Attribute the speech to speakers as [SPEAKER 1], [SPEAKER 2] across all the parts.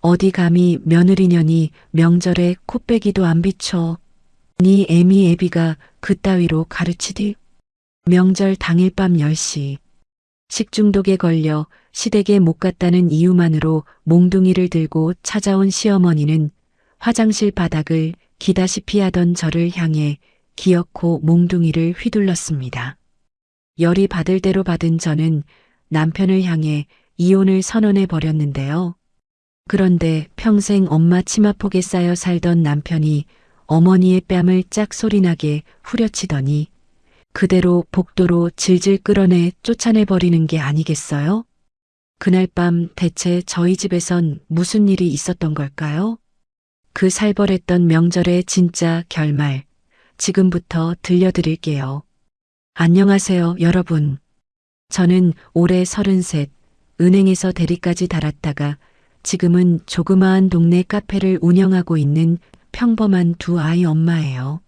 [SPEAKER 1] 어디 감히 며느리년이 명절에 코빼기도 안 비춰. 네 애미 애비가 그따위로 가르치디. 명절 당일 밤 10시. 식중독에 걸려 시댁에 못 갔다는 이유만으로 몽둥이를 들고 찾아온 시어머니는 화장실 바닥을 기다시피 하던 저를 향해 기어코 몽둥이를 휘둘렀습니다. 열이 받을 대로 받은 저는 남편을 향해 이혼을 선언해 버렸는데요. 그런데 평생 엄마 치마폭에 쌓여 살던 남편이 어머니의 뺨을 짝 소리나게 후려치더니 그대로 복도로 질질 끌어내 쫓아내버리는 게 아니겠어요? 그날 밤 대체 저희 집에선 무슨 일이 있었던 걸까요? 그 살벌했던 명절의 진짜 결말, 지금부터 들려드릴게요. 안녕하세요, 여러분. 저는 올해 33, 은행에서 대리까지 달았다가 지금은 조그마한 동네 카페를 운영하고 있는 평범한 두 아이 엄마예요.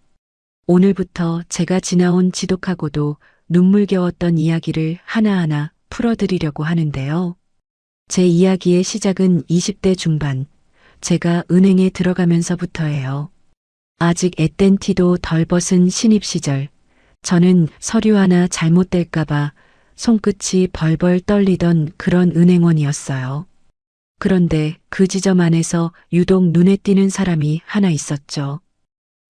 [SPEAKER 1] 오늘부터 제가 지나온 지독하고도 눈물겨웠던 이야기를 하나하나 풀어드리려고 하는데요. 제 이야기의 시작은 20대 중반, 제가 은행에 들어가면서부터예요. 아직 앳된 티도 덜 벗은 신입 시절, 저는 서류 하나 잘못될까봐 손끝이 벌벌 떨리던 그런 은행원이었어요. 그런데 그 지점 안에서 유독 눈에 띄는 사람이 하나 있었죠.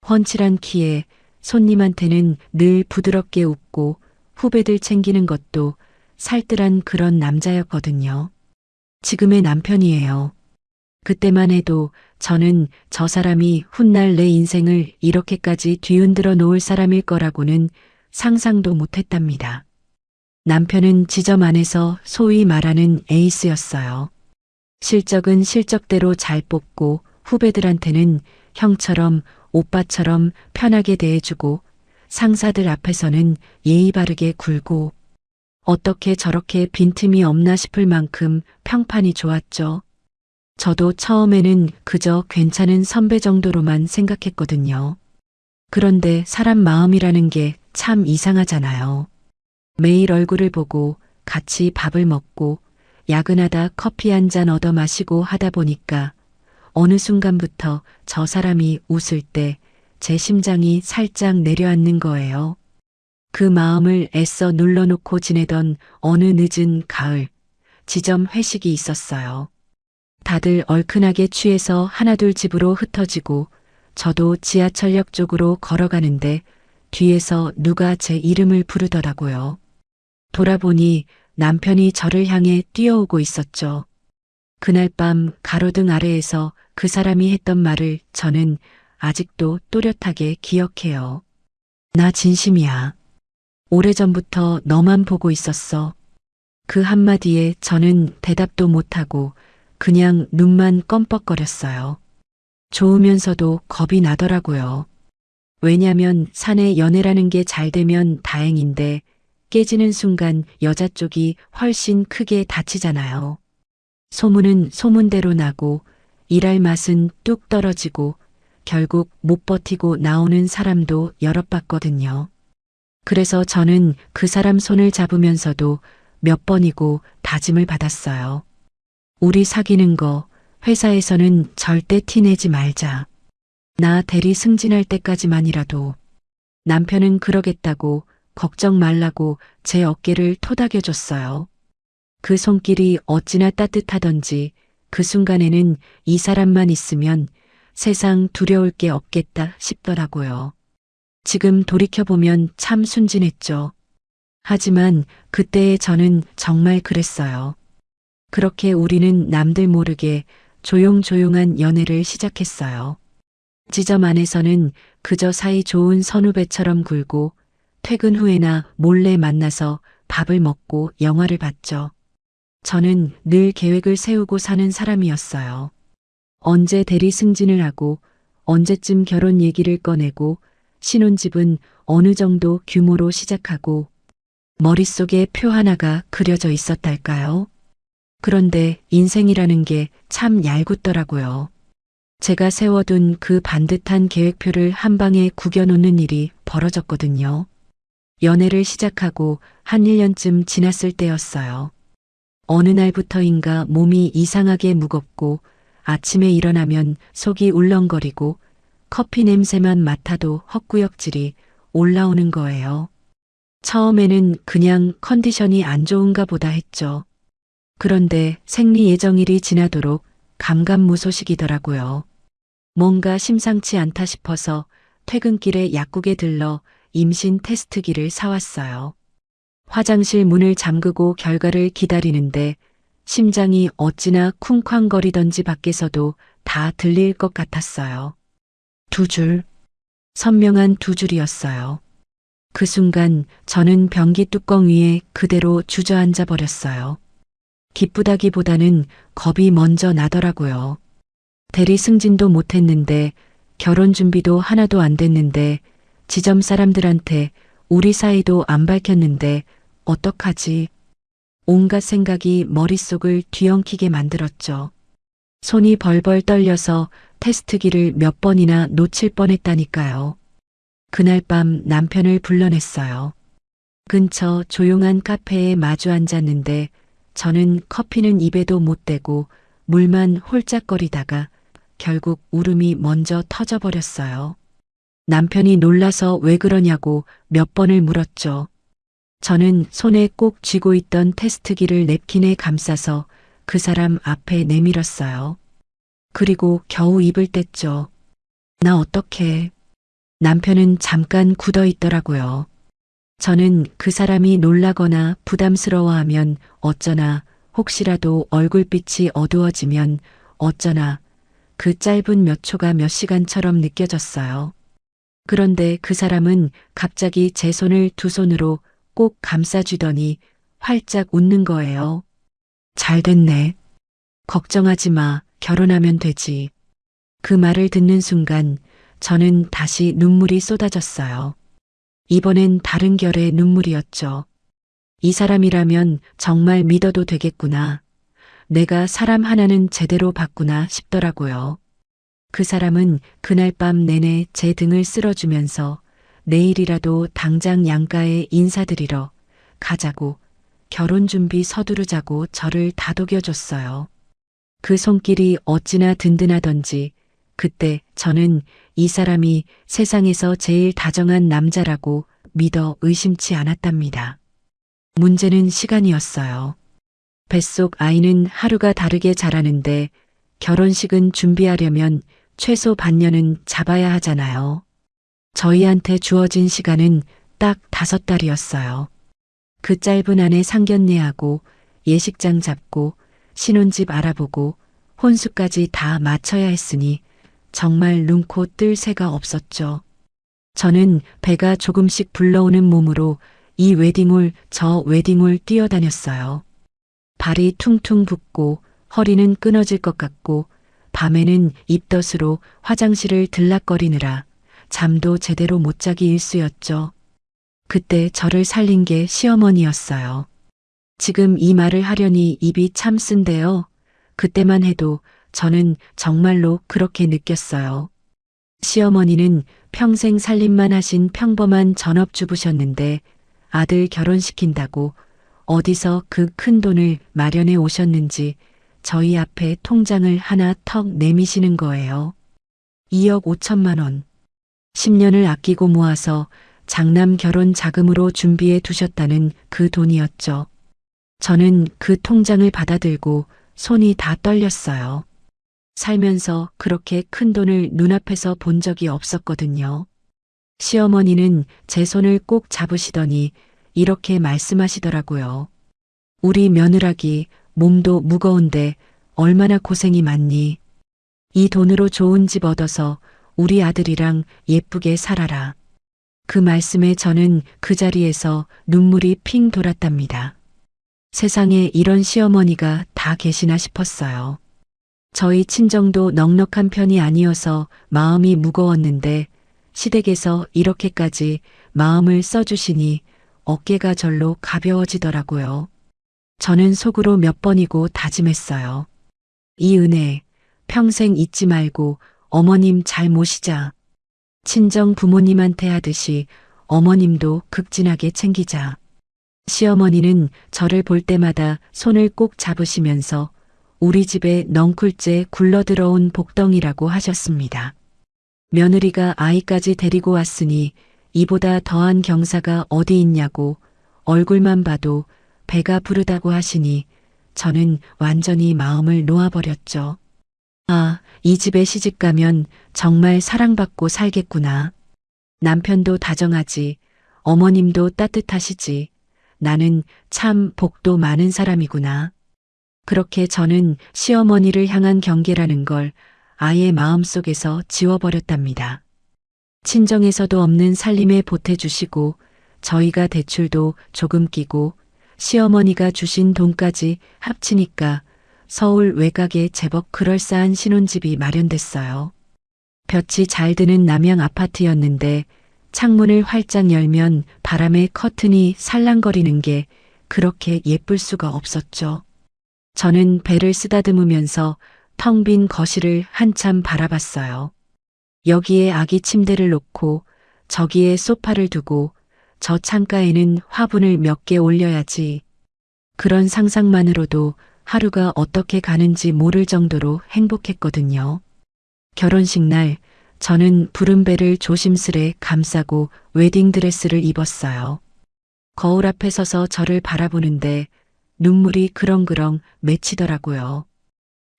[SPEAKER 1] 훤칠한 키에 손님한테는 늘 부드럽게 웃고 후배들 챙기는 것도 살뜰한 그런 남자였거든요. 지금의 남편이에요. 그때만 해도 저는 저 사람이 훗날 내 인생을 이렇게까지 뒤흔들어 놓을 사람일 거라고는 상상도 못했답니다. 남편은 지점 안에서 소위 말하는 에이스였어요. 실적은 실적대로 잘 뽑고 후배들한테는 형처럼 오빠처럼 편하게 대해주고 상사들 앞에서는 예의 바르게 굴고 어떻게 저렇게 빈틈이 없나 싶을 만큼 평판이 좋았죠. 저도 처음에는 그저 괜찮은 선배 정도로만 생각했거든요. 그런데 사람 마음이라는 게 참 이상하잖아요. 매일 얼굴을 보고 같이 밥을 먹고 야근하다 커피 한 잔 얻어 마시고 하다 보니까 어느 순간부터 저 사람이 웃을 때 제 심장이 살짝 내려앉는 거예요. 그 마음을 애써 눌러놓고 지내던 어느 늦은 가을, 지점 회식이 있었어요. 다들 얼큰하게 취해서 하나둘 집으로 흩어지고 저도 지하철역 쪽으로 걸어가는데 뒤에서 누가 제 이름을 부르더라고요. 돌아보니 남편이 저를 향해 뛰어오고 있었죠. 그날 밤 가로등 아래에서 그 사람이 했던 말을 저는 아직도 또렷하게 기억해요. 나 진심이야. 오래전부터 너만 보고 있었어. 그 한마디에 저는 대답도 못하고 그냥 눈만 껌뻑거렸어요. 좋으면서도 겁이 나더라고요. 왜냐면 사내 연애라는 게 잘 되면 다행인데 깨지는 순간 여자 쪽이 훨씬 크게 다치잖아요. 소문은 소문대로 나고 일할 맛은 뚝 떨어지고 결국 못 버티고 나오는 사람도 여럿 봤거든요. 그래서 저는 그 사람 손을 잡으면서도 몇 번이고 다짐을 받았어요. 우리 사귀는 거 회사에서는 절대 티내지 말자. 나 대리 승진할 때까지만이라도. 남편은 그러겠다고 걱정 말라고 제 어깨를 토닥여줬어요. 그 손길이 어찌나 따뜻하던지 그 순간에는 이 사람만 있으면 세상 두려울 게 없겠다 싶더라고요. 지금 돌이켜보면 참 순진했죠. 하지만 그때의 저는 정말 그랬어요. 그렇게 우리는 남들 모르게 조용조용한 연애를 시작했어요. 지점 안에서는 그저 사이 좋은 선후배처럼 굴고 퇴근 후에나 몰래 만나서 밥을 먹고 영화를 봤죠. 저는 늘 계획을 세우고 사는 사람이었어요. 언제 대리 승진을 하고 언제쯤 결혼 얘기를 꺼내고 신혼집은 어느 정도 규모로 시작하고 머릿속에 표 하나가 그려져 있었달까요? 그런데 인생이라는 게 참 얄궂더라고요. 제가 세워둔 그 반듯한 계획표를 한 방에 구겨놓는 일이 벌어졌거든요. 연애를 시작하고 한 1년쯤 지났을 때였어요. 어느 날부터인가 몸이 이상하게 무겁고 아침에 일어나면 속이 울렁거리고 커피 냄새만 맡아도 헛구역질이 올라오는 거예요. 처음에는 그냥 컨디션이 안 좋은가 보다 했죠. 그런데 생리 예정일이 지나도록 감감무소식이더라고요. 뭔가 심상치 않다 싶어서 퇴근길에 약국에 들러 임신 테스트기를 사왔어요. 화장실 문을 잠그고 결과를 기다리는데 심장이 어찌나 쿵쾅거리던지 밖에서도 다 들릴 것 같았어요. 두 줄, 선명한 두 줄이었어요. 그 순간 저는 변기 뚜껑 위에 그대로 주저앉아 버렸어요. 기쁘다기보다는 겁이 먼저 나더라고요. 대리 승진도 못했는데 결혼 준비도 하나도 안 됐는데 지점 사람들한테 우리 사이도 안 밝혔는데 어떡하지? 온갖 생각이 머릿속을 뒤엉키게 만들었죠. 손이 벌벌 떨려서 테스트기를 몇 번이나 놓칠 뻔했다니까요. 그날 밤 남편을 불러냈어요. 근처 조용한 카페에 마주 앉았는데 저는 커피는 입에도 못 대고 물만 홀짝거리다가 결국 울음이 먼저 터져버렸어요. 남편이 놀라서 왜 그러냐고 몇 번을 물었죠. 저는 손에 꼭 쥐고 있던 테스트기를 냅킨에 감싸서 그 사람 앞에 내밀었어요. 그리고 겨우 입을 뗐죠. 나 어떡해. 남편은 잠깐 굳어 있더라고요. 저는 그 사람이 놀라거나 부담스러워하면 어쩌나, 혹시라도 얼굴빛이 어두워지면 어쩌나, 그 짧은 몇 초가 몇 시간처럼 느껴졌어요. 그런데 그 사람은 갑자기 제 손을 두 손으로 꼭 감싸주더니 활짝 웃는 거예요. 잘 됐네. 걱정하지 마. 결혼하면 되지. 그 말을 듣는 순간 저는 다시 눈물이 쏟아졌어요. 이번엔 다른 결의 눈물이었죠. 이 사람이라면 정말 믿어도 되겠구나. 내가 사람 하나는 제대로 봤구나 싶더라고요. 그 사람은 그날 밤 내내 제 등을 쓸어주면서 내일이라도 당장 양가에 인사드리러 가자고 결혼 준비 서두르자고 저를 다독여줬어요. 그 손길이 어찌나 든든하던지 그때 저는 이 사람이 세상에서 제일 다정한 남자라고 믿어 의심치 않았답니다. 문제는 시간이었어요. 뱃속 아이는 하루가 다르게 자라는데 결혼식은 준비하려면 최소 반년은 잡아야 하잖아요. 저희한테 주어진 시간은 딱 5달이었어요. 그 짧은 안에 상견례하고 예식장 잡고 신혼집 알아보고 혼수까지 다 마쳐야 했으니 정말 눈코 뜰 새가 없었죠. 저는 배가 조금씩 불러오는 몸으로 이 웨딩홀 저 웨딩홀 뛰어다녔어요. 발이 퉁퉁 붓고 허리는 끊어질 것 같고 밤에는 입덧으로 화장실을 들락거리느라 잠도 제대로 못 자기 일쑤였죠. 그때 저를 살린 게 시어머니였어요. 지금 이 말을 하려니 입이 참 쓴데요. 그때만 해도 저는 정말로 그렇게 느꼈어요. 시어머니는 평생 살림만 하신 평범한 전업주부셨는데 아들 결혼시킨다고 어디서 그 큰 돈을 마련해 오셨는지 저희 앞에 통장을 하나 턱 내미시는 거예요. 2억 5천만 원. 10년을 아끼고 모아서 장남 결혼 자금으로 준비해 두셨다는 그 돈이었죠. 저는 그 통장을 받아들고 손이 다 떨렸어요. 살면서 그렇게 큰 돈을 눈앞에서 본 적이 없었거든요. 시어머니는 제 손을 꼭 잡으시더니 이렇게 말씀하시더라고요. 우리 며느라기 몸도 무거운데 얼마나 고생이 많니? 이 돈으로 좋은 집 얻어서 우리 아들이랑 예쁘게 살아라. 그 말씀에 저는 그 자리에서 눈물이 핑 돌았답니다. 세상에 이런 시어머니가 다 계시나 싶었어요. 저희 친정도 넉넉한 편이 아니어서 마음이 무거웠는데 시댁에서 이렇게까지 마음을 써주시니 어깨가 절로 가벼워지더라고요. 저는 속으로 몇 번이고 다짐했어요. 이 은혜 평생 잊지 말고 어머님 잘 모시자. 친정 부모님한테 하듯이 어머님도 극진하게 챙기자. 시어머니는 저를 볼 때마다 손을 꼭 잡으시면서 우리 집에 넝쿨째 굴러들어온 복덩이라고 하셨습니다. 며느리가 아이까지 데리고 왔으니 이보다 더한 경사가 어디 있냐고 얼굴만 봐도 배가 부르다고 하시니 저는 완전히 마음을 놓아버렸죠. 아, 이 집에 시집 가면 정말 사랑받고 살겠구나. 남편도 다정하지, 어머님도 따뜻하시지. 나는 참 복도 많은 사람이구나. 그렇게 저는 시어머니를 향한 경계라는 걸 아예 마음속에서 지워버렸답니다. 친정에서도 없는 살림에 보태주시고 저희가 대출도 조금 끼고 시어머니가 주신 돈까지 합치니까 서울 외곽에 제법 그럴싸한 신혼집이 마련됐어요. 볕이 잘 드는 남양 아파트였는데 창문을 활짝 열면 바람에 커튼이 살랑거리는 게 그렇게 예쁠 수가 없었죠. 저는 배를 쓰다듬으면서 텅 빈 거실을 한참 바라봤어요. 여기에 아기 침대를 놓고 저기에 소파를 두고 저 창가에는 화분을 몇 개 올려야지. 그런 상상만으로도 하루가 어떻게 가는지 모를 정도로 행복했거든요. 결혼식 날 저는 푸른 배를 조심스레 감싸고 웨딩드레스를 입었어요. 거울 앞에 서서 저를 바라보는데 눈물이 그렁그렁 맺히더라고요.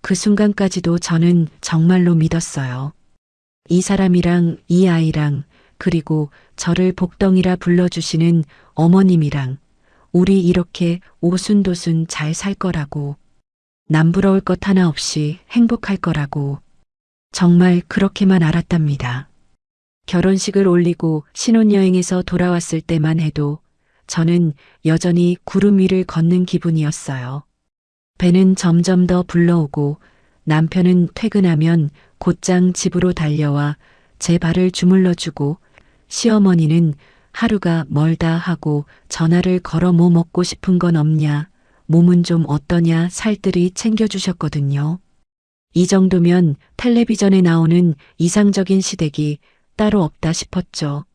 [SPEAKER 1] 그 순간까지도 저는 정말로 믿었어요. 이 사람이랑 이 아이랑 그리고 저를 복덩이라 불러주시는 어머님이랑 우리 이렇게 오순도순 잘 살 거라고, 남부러울 것 하나 없이 행복할 거라고 정말 그렇게만 알았답니다. 결혼식을 올리고 신혼여행에서 돌아왔을 때만 해도 저는 여전히 구름 위를 걷는 기분이었어요. 배는 점점 더 불러오고 남편은 퇴근하면 곧장 집으로 달려와 제 발을 주물러주고 시어머니는 하루가 멀다 하고 전화를 걸어 뭐 먹고 싶은 건 없냐, 몸은 좀 어떠냐 살뜰히 챙겨주셨거든요. 이 정도면 텔레비전에 나오는 이상적인 시댁이 따로 없다 싶었죠.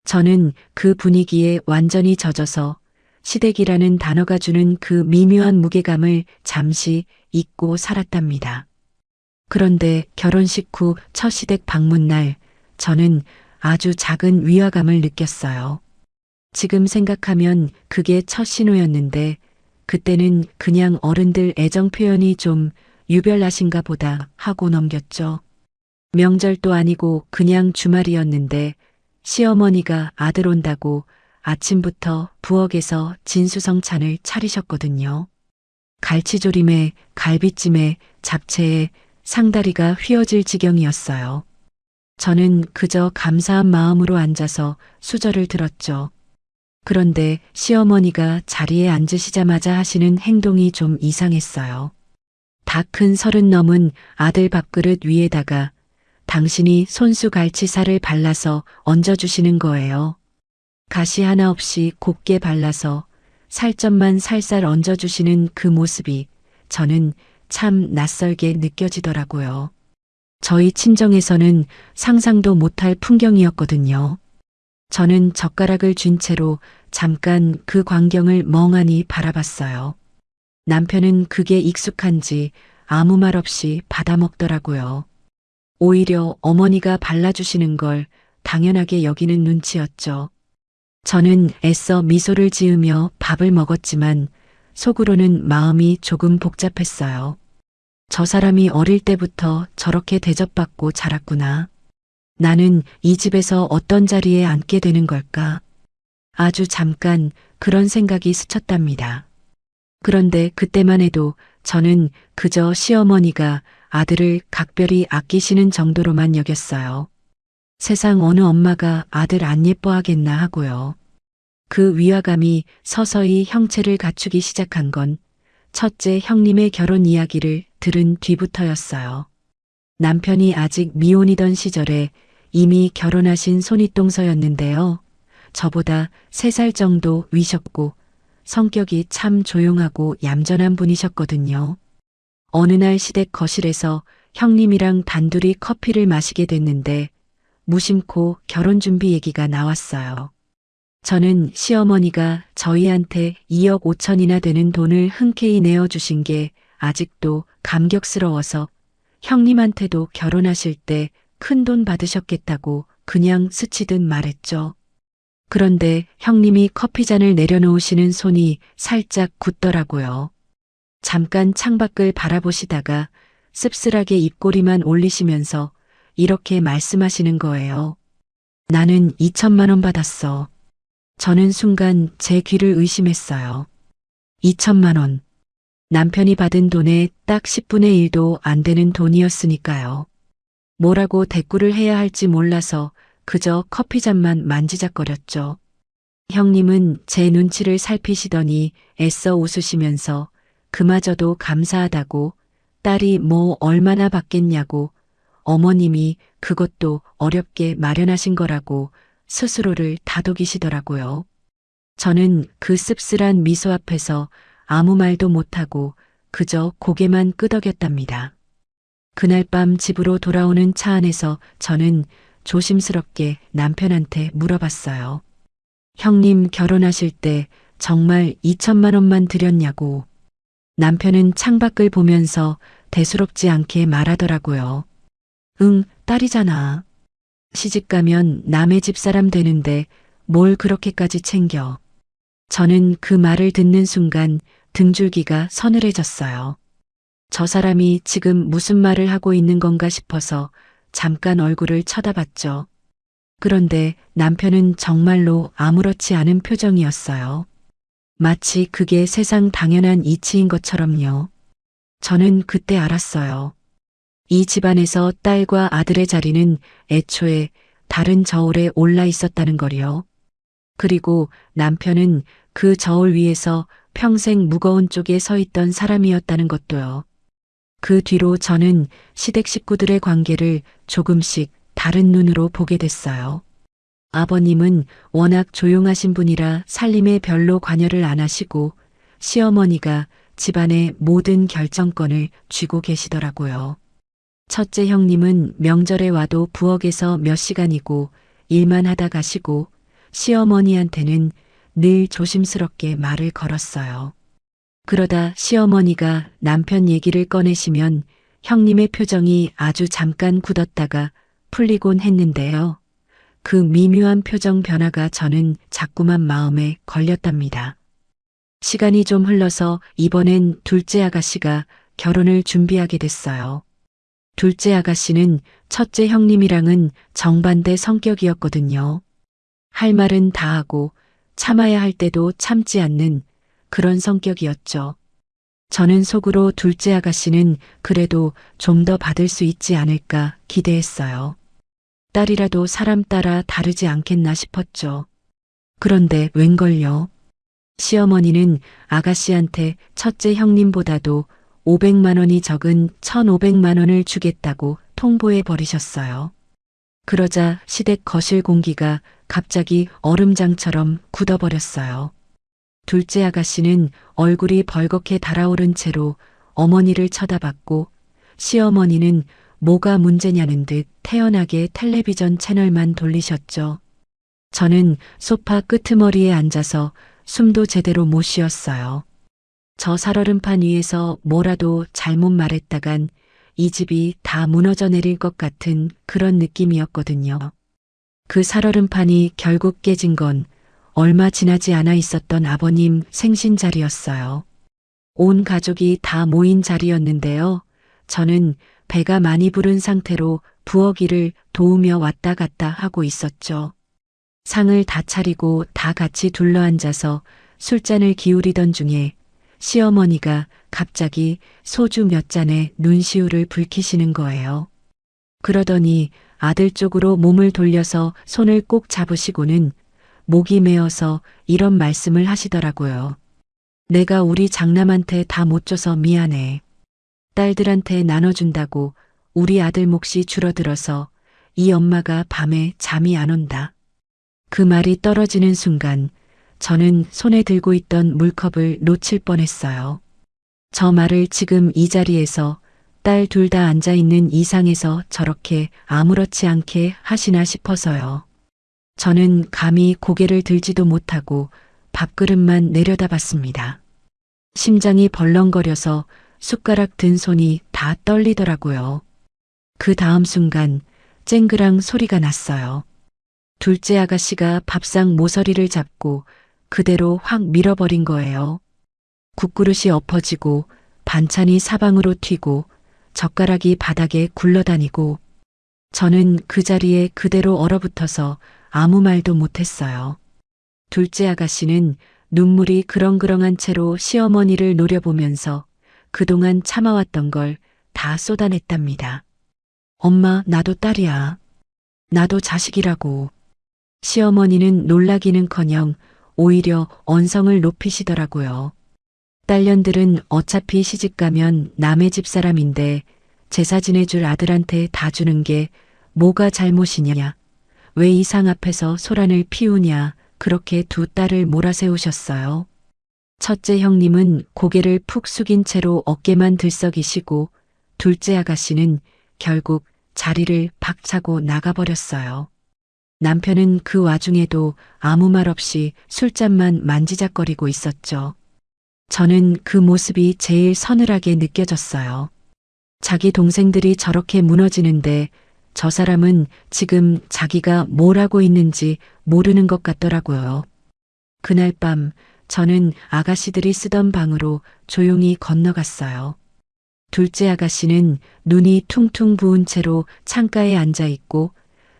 [SPEAKER 1] 저는 그 분위기에 완전히 젖어서 시댁이라는 단어가 주는 그 미묘한 무게감을 잠시 잊고 살았답니다. 그런데 결혼식 후 첫 시댁 방문 날 저는 아주 작은 위화감을 느꼈어요. 지금 생각하면 그게 첫 신호였는데 그때는 그냥 어른들 애정 표현이 좀 유별나신가 보다 하고 넘겼죠. 명절도 아니고 그냥 주말이었는데 시어머니가 아들 온다고 아침부터 부엌에서 진수성찬을 차리셨거든요. 갈치조림에 갈비찜에 잡채에 상다리가 휘어질 지경이었어요. 저는 그저 감사한 마음으로 앉아서 수저를 들었죠. 그런데 시어머니가 자리에 앉으시자마자 하시는 행동이 좀 이상했어요. 다 큰 30 넘은 아들 밥그릇 위에다가 당신이 손수 갈치살을 발라서 얹어주시는 거예요. 가시 하나 없이 곱게 발라서 살점만 살살 얹어주시는 그 모습이 저는 참 낯설게 느껴지더라고요. 저희 친정에서는 상상도 못할 풍경이었거든요. 저는 젓가락을 쥔 채로 잠깐 그 광경을 멍하니 바라봤어요. 남편은 그게 익숙한지 아무 말 없이 받아먹더라고요. 오히려 어머니가 발라주시는 걸 당연하게 여기는 눈치였죠. 저는 애써 미소를 지으며 밥을 먹었지만 속으로는 마음이 조금 복잡했어요. 저 사람이 어릴 때부터 저렇게 대접받고 자랐구나. 나는 이 집에서 어떤 자리에 앉게 되는 걸까? 아주 잠깐 그런 생각이 스쳤답니다. 그런데 그때만 해도 저는 그저 시어머니가 아들을 각별히 아끼시는 정도로만 여겼어요. 세상 어느 엄마가 아들 안 예뻐하겠나 하고요. 그 위화감이 서서히 형체를 갖추기 시작한 건 첫째 형님의 결혼 이야기를 들은 뒤부터였어요. 남편이 아직 미혼이던 시절에 이미 결혼하신 손윗동서였는데요. 저보다 3살 정도 위셨고 성격이 참 조용하고 얌전한 분이셨거든요. 어느 날 시댁 거실에서 형님이랑 단둘이 커피를 마시게 됐는데 무심코 결혼 준비 얘기가 나왔어요. 저는 시어머니가 저희한테 2억 5천이나 되는 돈을 흔쾌히 내어주신 게 아직도 감격스러워서 형님한테도 결혼하실 때 큰돈 받으셨겠다고 그냥 스치듯 말했죠. 그런데 형님이 커피잔을 내려놓으시는 손이 살짝 굳더라고요. 잠깐 창밖을 바라보시다가 씁쓸하게 입꼬리만 올리시면서 이렇게 말씀하시는 거예요. 나는 2천만 원 받았어. 저는 순간 제 귀를 의심했어요. 2천만 원. 남편이 받은 돈의 딱 10분의 1도 안 되는 돈이었으니까요. 뭐라고 대꾸를 해야 할지 몰라서 그저 커피잔만 만지작거렸죠. 형님은 제 눈치를 살피시더니 애써 웃으시면서 그마저도 감사하다고, 딸이 뭐 얼마나 받겠냐고, 어머님이 그것도 어렵게 마련하신 거라고 스스로를 다독이시더라고요. 저는 그 씁쓸한 미소 앞에서 아무 말도 못하고 그저 고개만 끄덕였답니다. 그날 밤 집으로 돌아오는 차 안에서 저는 조심스럽게 남편한테 물어봤어요. 형님 결혼하실 때 정말 2천만 원만 드렸냐고. 남편은 창밖을 보면서 대수롭지 않게 말하더라고요. 응, 딸이잖아. 시집가면 남의 집 사람 되는데 뭘 그렇게까지 챙겨. 저는 그 말을 듣는 순간 등줄기가 서늘해졌어요. 저 사람이 지금 무슨 말을 하고 있는 건가 싶어서 잠깐 얼굴을 쳐다봤죠. 그런데 남편은 정말로 아무렇지 않은 표정이었어요. 마치 그게 세상 당연한 이치인 것처럼요. 저는 그때 알았어요. 이 집안에서 딸과 아들의 자리는 애초에 다른 저울에 올라 있었다는 거리요. 그리고 남편은 그 저울 위에서 평생 무거운 쪽에 서 있던 사람이었다는 것도요. 그 뒤로 저는 시댁 식구들의 관계를 조금씩 다른 눈으로 보게 됐어요. 아버님은 워낙 조용하신 분이라 살림에 별로 관여를 안 하시고 시어머니가 집안의 모든 결정권을 쥐고 계시더라고요. 첫째 형님은 명절에 와도 부엌에서 몇 시간이고 일만 하다 가시고 시어머니한테는 늘 조심스럽게 말을 걸었어요. 그러다 시어머니가 남편 얘기를 꺼내시면 형님의 표정이 아주 잠깐 굳었다가 풀리곤 했는데요. 그 미묘한 표정 변화가 저는 자꾸만 마음에 걸렸답니다. 시간이 좀 흘러서 이번엔 둘째 아가씨가 결혼을 준비하게 됐어요. 둘째 아가씨는 첫째 형님이랑은 정반대 성격이었거든요. 할 말은 다 하고 참아야 할 때도 참지 않는 그런 성격이었죠. 저는 속으로 둘째 아가씨는 그래도 좀 더 받을 수 있지 않을까 기대했어요. 딸이라도 사람 따라 다르지 않겠나 싶었죠. 그런데 웬걸요? 시어머니는 아가씨한테 첫째 형님보다도 500만 원이 적은 1,500만 원을 주겠다고 통보해 버리셨어요. 그러자 시댁 거실 공기가 갑자기 얼음장처럼 굳어버렸어요. 둘째 아가씨는 얼굴이 벌겋게 달아오른 채로 어머니를 쳐다봤고 시어머니는 뭐가 문제냐는 듯 태연하게 텔레비전 채널만 돌리셨죠. 저는 소파 끄트머리에 앉아서 숨도 제대로 못 쉬었어요. 저 살얼음판 위에서 뭐라도 잘못 말했다간 이 집이 다 무너져 내릴 것 같은 그런 느낌이었거든요. 그 살얼음판이 결국 깨진 건 얼마 지나지 않아 있었던 아버님 생신 자리였어요. 온 가족이 다 모인 자리였는데요. 저는 배가 많이 부른 상태로 부엌 일을 도우며 왔다 갔다 하고 있었죠. 상을 다 차리고 다 같이 둘러앉아서 술잔을 기울이던 중에 시어머니가 갑자기 소주 몇 잔에 눈시울을 붉히시는 거예요. 그러더니 아들 쪽으로 몸을 돌려서 손을 꼭 잡으시고는 목이 메어서 이런 말씀을 하시더라고요. 내가 우리 장남한테 다 못 줘서 미안해. 딸들한테 나눠준다고 우리 아들 몫이 줄어들어서 이 엄마가 밤에 잠이 안 온다. 그 말이 떨어지는 순간 저는 손에 들고 있던 물컵을 놓칠 뻔했어요. 저 말을 지금 이 자리에서 딸 둘 다 앉아있는 이상에서 저렇게 아무렇지 않게 하시나 싶어서요. 저는 감히 고개를 들지도 못하고 밥그릇만 내려다봤습니다. 심장이 벌렁거려서 숟가락 든 손이 다 떨리더라고요. 그 다음 순간 쨍그랑 소리가 났어요. 둘째 아가씨가 밥상 모서리를 잡고 그대로 확 밀어버린 거예요. 국그릇이 엎어지고 반찬이 사방으로 튀고 젓가락이 바닥에 굴러다니고 저는 그 자리에 그대로 얼어붙어서 아무 말도 못했어요. 둘째 아가씨는 눈물이 그렁그렁한 채로 시어머니를 노려보면서 그동안 참아왔던 걸 다 쏟아냈답니다. 엄마, 나도 딸이야. 나도 자식이라고. 시어머니는 놀라기는커녕 오히려 언성을 높이시더라고요. 딸년들은 어차피 시집가면 남의 집 사람인데 제사 지내줄 아들한테 다 주는 게 뭐가 잘못이냐. 왜 이 상 앞에서 소란을 피우냐. 그렇게 두 딸을 몰아세우셨어요. 첫째 형님은 고개를 푹 숙인 채로 어깨만 들썩이시고 둘째 아가씨는 결국 자리를 박차고 나가버렸어요. 남편은 그 와중에도 아무 말 없이 술잔만 만지작거리고 있었죠. 저는 그 모습이 제일 서늘하게 느껴졌어요. 자기 동생들이 저렇게 무너지는데 저 사람은 지금 자기가 뭘 하고 있는지 모르는 것 같더라고요. 그날 밤 저는 아가씨들이 쓰던 방으로 조용히 건너갔어요. 둘째 아가씨는 눈이 퉁퉁 부은 채로 창가에 앉아 있고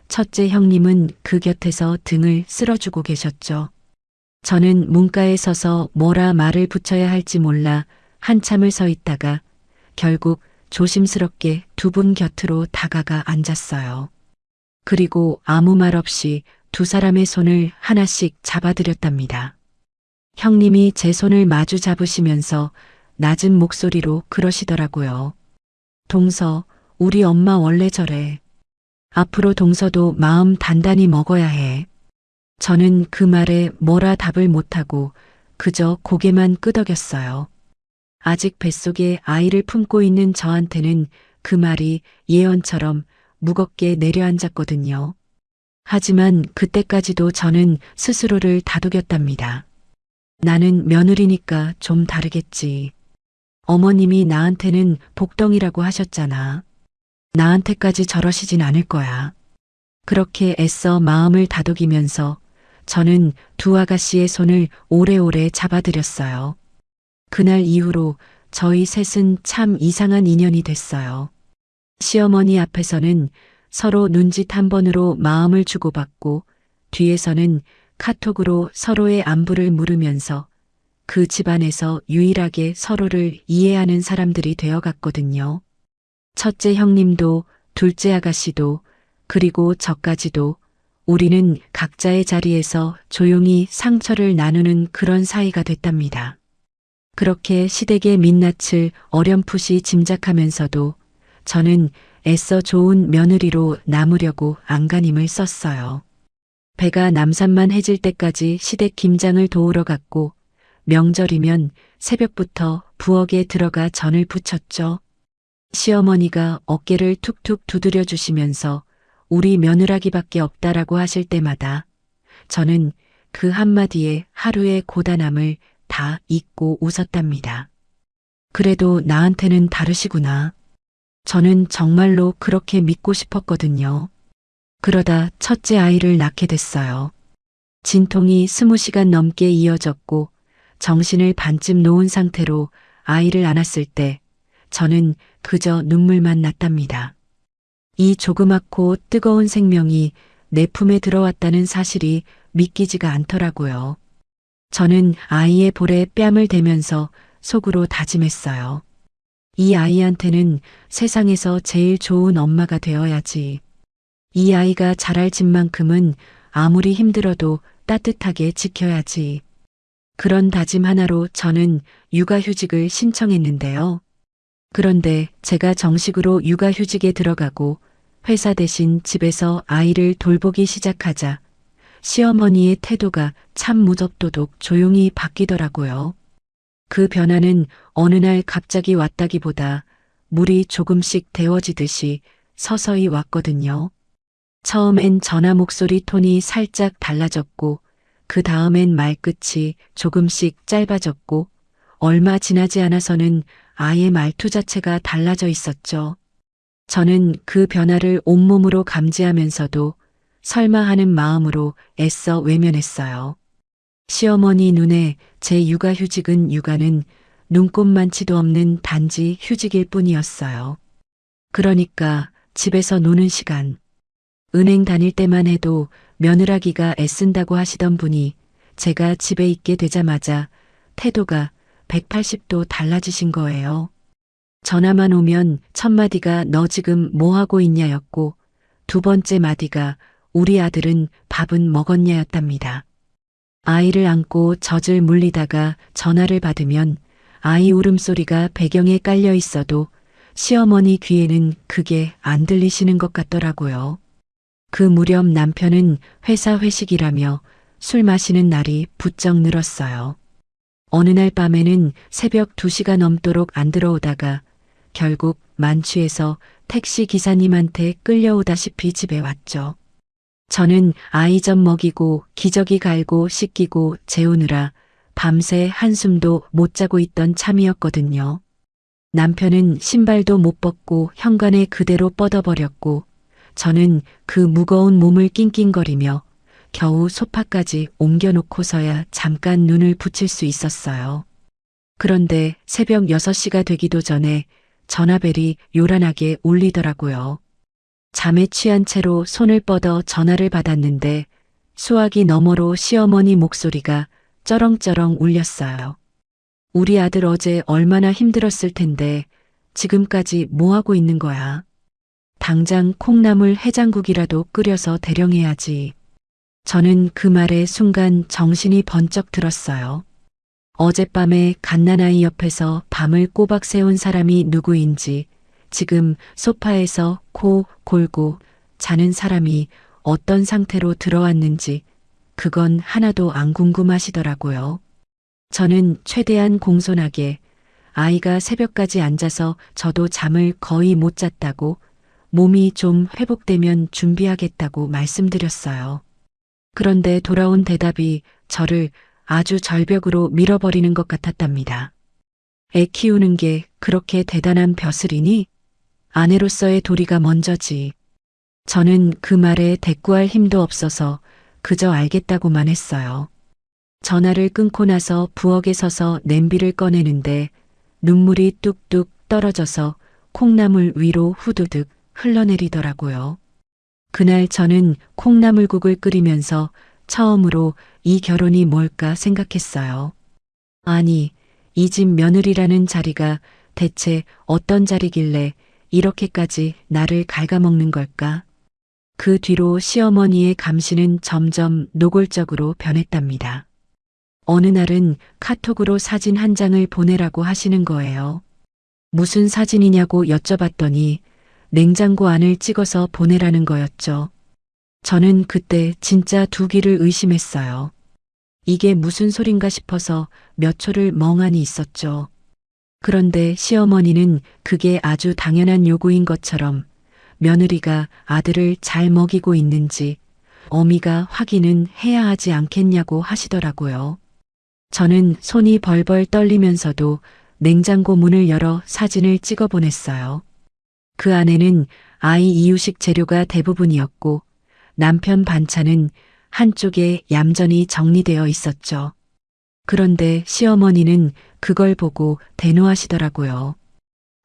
[SPEAKER 1] 첫째 형님은 그 곁에서 등을 쓸어주고 계셨죠. 저는 문가에 서서 뭐라 말을 붙여야 할지 몰라 한참을 서 있다가 결국 조심스럽게 두 분 곁으로 다가가 앉았어요. 그리고 아무 말 없이 두 사람의 손을 하나씩 잡아드렸답니다. 형님이 제 손을 마주 잡으시면서 낮은 목소리로 그러시더라고요. 동서, 우리 엄마 원래 저래. 앞으로 동서도 마음 단단히 먹어야 해. 저는 그 말에 뭐라 답을 못하고 그저 고개만 끄덕였어요. 아직 뱃속에 아이를 품고 있는 저한테는 그 말이 예언처럼 무겁게 내려앉았거든요. 하지만 그때까지도 저는 스스로를 다독였답니다. 나는 며느리니까 좀 다르겠지. 어머님이 나한테는 복덩이라고 하셨잖아. 나한테까지 저러시진 않을 거야. 그렇게 애써 마음을 다독이면서 저는 두 아가씨의 손을 오래오래 잡아드렸어요. 그날 이후로 저희 셋은 참 이상한 인연이 됐어요. 시어머니 앞에서는 서로 눈짓 한 번으로 마음을 주고받고 뒤에서는 카톡으로 서로의 안부를 물으면서 그 집안에서 유일하게 서로를 이해하는 사람들이 되어갔거든요. 첫째 형님도 둘째 아가씨도 그리고 저까지도 우리는 각자의 자리에서 조용히 상처를 나누는 그런 사이가 됐답니다. 그렇게 시댁의 민낯을 어렴풋이 짐작하면서도 저는 애써 좋은 며느리로 남으려고 안간힘을 썼어요. 배가 남산만 해질 때까지 시댁 김장을 도우러 갔고 명절이면 새벽부터 부엌에 들어가 전을 부쳤죠. 시어머니가 어깨를 툭툭 두드려 주시면서 우리 며느라기밖에 없다라고 하실 때마다 저는 그 한마디에 하루의 고단함을 다 잊고 웃었답니다. 그래도 나한테는 다르시구나. 저는 정말로 그렇게 믿고 싶었거든요. 그러다 첫째 아이를 낳게 됐어요. 진통이 20시간 넘게 이어졌고 정신을 반쯤 놓은 상태로 아이를 안았을 때 저는 그저 눈물만 났답니다. 이 조그맣고 뜨거운 생명이 내 품에 들어왔다는 사실이 믿기지가 않더라고요. 저는 아이의 볼에 뺨을 대면서 속으로 다짐했어요. 이 아이한테는 세상에서 제일 좋은 엄마가 되어야지. 이 아이가 자랄 집만큼은 아무리 힘들어도 따뜻하게 지켜야지. 그런 다짐 하나로 저는 육아휴직을 신청했는데요. 그런데 제가 정식으로 육아휴직에 들어가고 회사 대신 집에서 아이를 돌보기 시작하자 시어머니의 태도가 참 무섭도록 조용히 바뀌더라고요. 그 변화는 어느 날 갑자기 왔다기보다 물이 조금씩 데워지듯이 서서히 왔거든요. 처음엔 전화 목소리 톤이 살짝 달라졌고 그 다음엔 말끝이 조금씩 짧아졌고 얼마 지나지 않아서는 아이의 말투 자체가 달라져 있었죠. 저는 그 변화를 온몸으로 감지하면서도 설마 하는 마음으로 애써 외면했어요. 시어머니 눈에 제 육아휴직은 육아는 눈꼽만치도 없는 단지 휴직일 뿐이었어요. 그러니까 집에서 노는 시간, 은행 다닐 때만 해도 며느라기가 애쓴다고 하시던 분이 제가 집에 있게 되자마자 태도가 180도 달라지신 거예요. 전화만 오면 첫 마디가 너 지금 뭐 하고 있냐였고 두 번째 마디가 우리 아들은 밥은 먹었냐였답니다. 아이를 안고 젖을 물리다가 전화를 받으면 아이 울음소리가 배경에 깔려 있어도 시어머니 귀에는 그게 안 들리시는 것 같더라고요. 그 무렵 남편은 회사 회식이라며 술 마시는 날이 부쩍 늘었어요. 어느 날 밤에는 새벽 2시가 넘도록 안 들어오다가 결국 만취해서 택시 기사님한테 끌려오다시피 집에 왔죠. 저는 아이 젖 먹이고 기저귀 갈고 씻기고 재우느라 밤새 한숨도 못 자고 있던 참이었거든요. 남편은 신발도 못 벗고 현관에 그대로 뻗어버렸고 저는 그 무거운 몸을 낑낑거리며 겨우 소파까지 옮겨놓고서야 잠깐 눈을 붙일 수 있었어요. 그런데 새벽 6시가 되기도 전에 전화벨이 요란하게 울리더라고요. 잠에 취한 채로 손을 뻗어 전화를 받았는데 수화기 너머로 시어머니 목소리가 쩌렁쩌렁 울렸어요. 우리 아들 어제 얼마나 힘들었을 텐데 지금까지 뭐 하고 있는 거야? 당장 콩나물 해장국이라도 끓여서 대령해야지. 저는 그 말에 순간 정신이 번쩍 들었어요. 어젯밤에 갓난아이 옆에서 밤을 꼬박 새운 사람이 누구인지 지금 소파에서 코 골고 자는 사람이 어떤 상태로 들어왔는지 그건 하나도 안 궁금하시더라고요. 저는 최대한 공손하게 아이가 새벽까지 앉아서 저도 잠을 거의 못 잤다고 몸이 좀 회복되면 준비하겠다고 말씀드렸어요. 그런데 돌아온 대답이 저를 아주 절벽으로 밀어버리는 것 같았답니다. 애 키우는 게 그렇게 대단한 벼슬이니? 아내로서의 도리가 먼저지. 저는 그 말에 대꾸할 힘도 없어서 그저 알겠다고만 했어요. 전화를 끊고 나서 부엌에 서서 냄비를 꺼내는데 눈물이 뚝뚝 떨어져서 콩나물 위로 후두둑 흘러내리더라고요. 그날 저는 콩나물국을 끓이면서 처음으로 이 결혼이 뭘까 생각했어요. 아니, 이 집 며느리라는 자리가 대체 어떤 자리길래 이렇게까지 나를 갉아먹는 걸까? 그 뒤로 시어머니의 감시는 점점 노골적으로 변했답니다. 어느 날은 카톡으로 사진 한 장을 보내라고 하시는 거예요. 무슨 사진이냐고 여쭤봤더니 냉장고 안을 찍어서 보내라는 거였죠. 저는 그때 진짜 두 귀를 의심했어요. 이게 무슨 소린가 싶어서 몇 초를 멍하니 있었죠. 그런데 시어머니는 그게 아주 당연한 요구인 것처럼 며느리가 아들을 잘 먹이고 있는지 어미가 확인은 해야 하지 않겠냐고 하시더라고요. 저는 손이 벌벌 떨리면서도 냉장고 문을 열어 사진을 찍어 보냈어요. 그 안에는 아이 이유식 재료가 대부분이었고 남편 반찬은 한쪽에 얌전히 정리되어 있었죠. 그런데 시어머니는 그걸 보고 대노하시더라고요.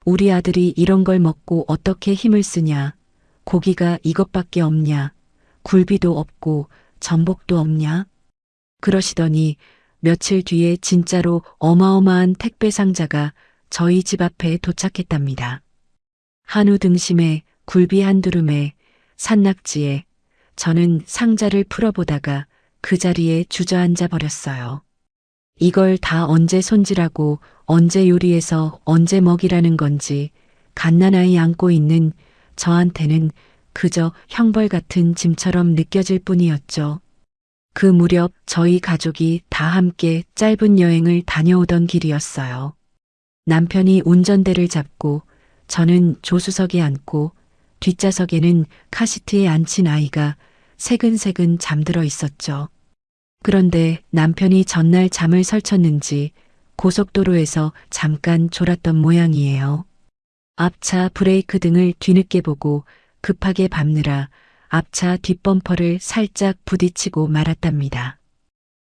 [SPEAKER 1] 우리 아들이 이런 걸 먹고 어떻게 힘을 쓰냐. 고기가 이것밖에 없냐. 굴비도 없고 전복도 없냐. 그러시더니 며칠 뒤에 진짜로 어마어마한 택배 상자가 저희 집 앞에 도착했답니다. 한우 등심에 굴비 한 두름에 산낙지에 저는 상자를 풀어보다가 그 자리에 주저앉아 버렸어요. 이걸 다 언제 손질하고 언제 요리해서 언제 먹이라는 건지 갓난아이 안고 있는 저한테는 그저 형벌 같은 짐처럼 느껴질 뿐이었죠. 그 무렵 저희 가족이 다 함께 짧은 여행을 다녀오던 길이었어요. 남편이 운전대를 잡고 저는 조수석에 앉고 뒷좌석에는 카시트에 앉힌 아이가 새근새근 잠들어 있었죠. 그런데 남편이 전날 잠을 설쳤는지 고속도로에서 잠깐 졸았던 모양이에요. 앞차 브레이크 등을 뒤늦게 보고 급하게 밟느라 앞차 뒷범퍼를 살짝 부딪히고 말았답니다.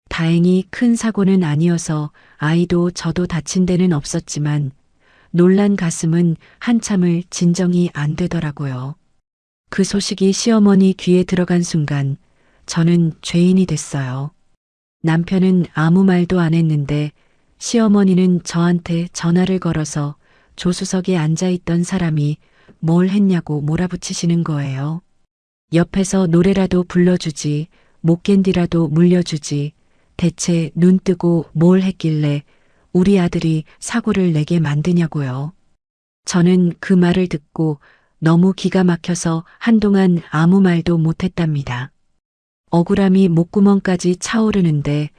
[SPEAKER 1] 다행히 큰 사고는 아니어서 아이도 저도 다친 데는 없었지만 놀란 가슴은 한참을 진정이 안 되더라고요. 그 소식이 시어머니 귀에 들어간 순간 저는 죄인이 됐어요. 남편은 아무 말도 안 했는데 시어머니는 저한테 전화를 걸어서 조수석에 앉아있던 사람이 뭘 했냐고 몰아붙이시는 거예요. 옆에서 노래라도 불러주지, 목캔디라도 물려주지, 대체 눈 뜨고 뭘 했길래 우리 아들이 사고를 내게 만드냐고요. 저는 그 말을 듣고 너무 기가 막혀서 한동안 아무 말도 못했답니다. 억울함이 목구멍까지 차오르는데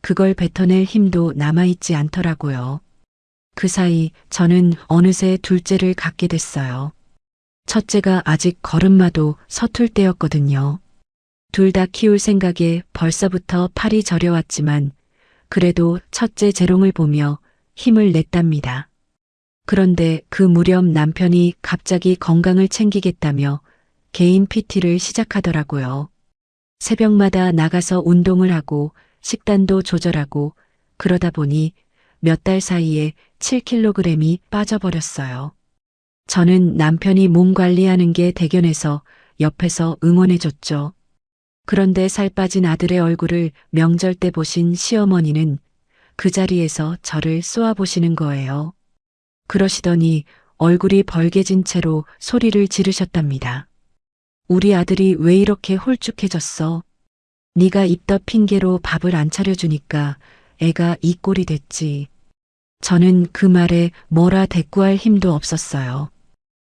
[SPEAKER 1] 그걸 뱉어낼 힘도 남아있지 않더라고요. 그 사이 저는 어느새 둘째를 갖게 됐어요. 첫째가 아직 걸음마도 서툴 때였거든요. 둘 다 키울 생각에 벌써부터 팔이 저려왔지만 그래도 첫째 재롱을 보며 힘을 냈답니다. 그런데 그 무렵 남편이 갑자기 건강을 챙기겠다며 개인 PT를 시작하더라고요. 새벽마다 나가서 운동을 하고 식단도 조절하고 그러다 보니 몇 달 사이에 7kg이 빠져버렸어요. 저는 남편이 몸 관리하는 게 대견해서 옆에서 응원해줬죠. 그런데 살 빠진 아들의 얼굴을 명절 때 보신 시어머니는 그 자리에서 저를 쏘아보시는 거예요. 그러시더니 얼굴이 벌개진 채로 소리를 지르셨답니다. 우리 아들이 왜 이렇게 홀쭉해졌어? 네가 입덧 핑계로 밥을 안 차려주니까 애가 이 꼴이 됐지. 저는 그 말에 뭐라 대꾸할 힘도 없었어요.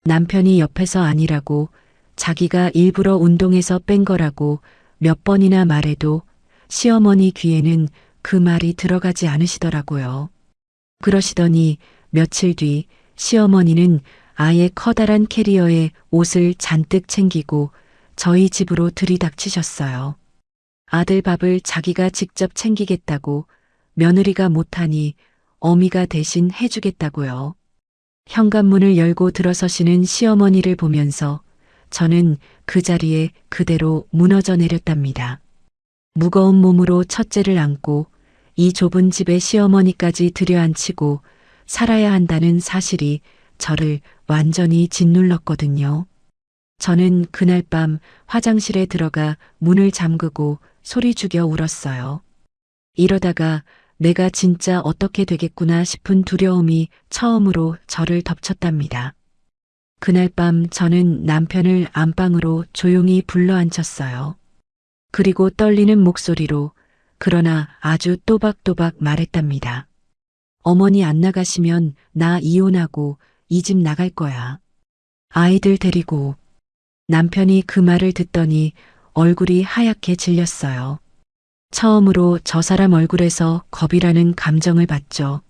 [SPEAKER 1] 남편이 옆에서 아니라고 자기가 일부러 운동해서 뺀 거라고 몇 번이나 말해도 시어머니 귀에는 그 말이 들어가지 않으시더라고요. 그러시더니 며칠 뒤 시어머니는 아예 커다란 캐리어에 옷을 잔뜩 챙기고 저희 집으로 들이닥치셨어요. 아들 밥을 자기가 직접 챙기겠다고 며느리가 못하니 어미가 대신 해주겠다고요. 현관문을 열고 들어서시는 시어머니를 보면서 저는 그 자리에 그대로 무너져 내렸답니다. 무거운 몸으로 첫째를 안고 이 좁은 집에 시어머니까지 들여앉히고 살아야 한다는 사실이 저를 완전히 짓눌렀거든요. 저는 그날 밤 화장실에 들어가 문을 잠그고 소리 죽여 울었어요. 이러다가 내가 진짜 어떻게 되겠구나 싶은 두려움이 처음으로 저를 덮쳤답니다. 그날 밤 저는 남편을 안방으로 조용히 불러앉혔어요. 그리고 떨리는 목소리로 그러나 아주 또박또박 말했답니다. 어머니 안 나가시면 나 이혼하고 이 집 나갈 거야. 아이들 데리고. 남편이 그 말을 듣더니 얼굴이 하얗게 질렸어요. 처음으로 저 사람 얼굴에서 겁이라는 감정을 봤죠.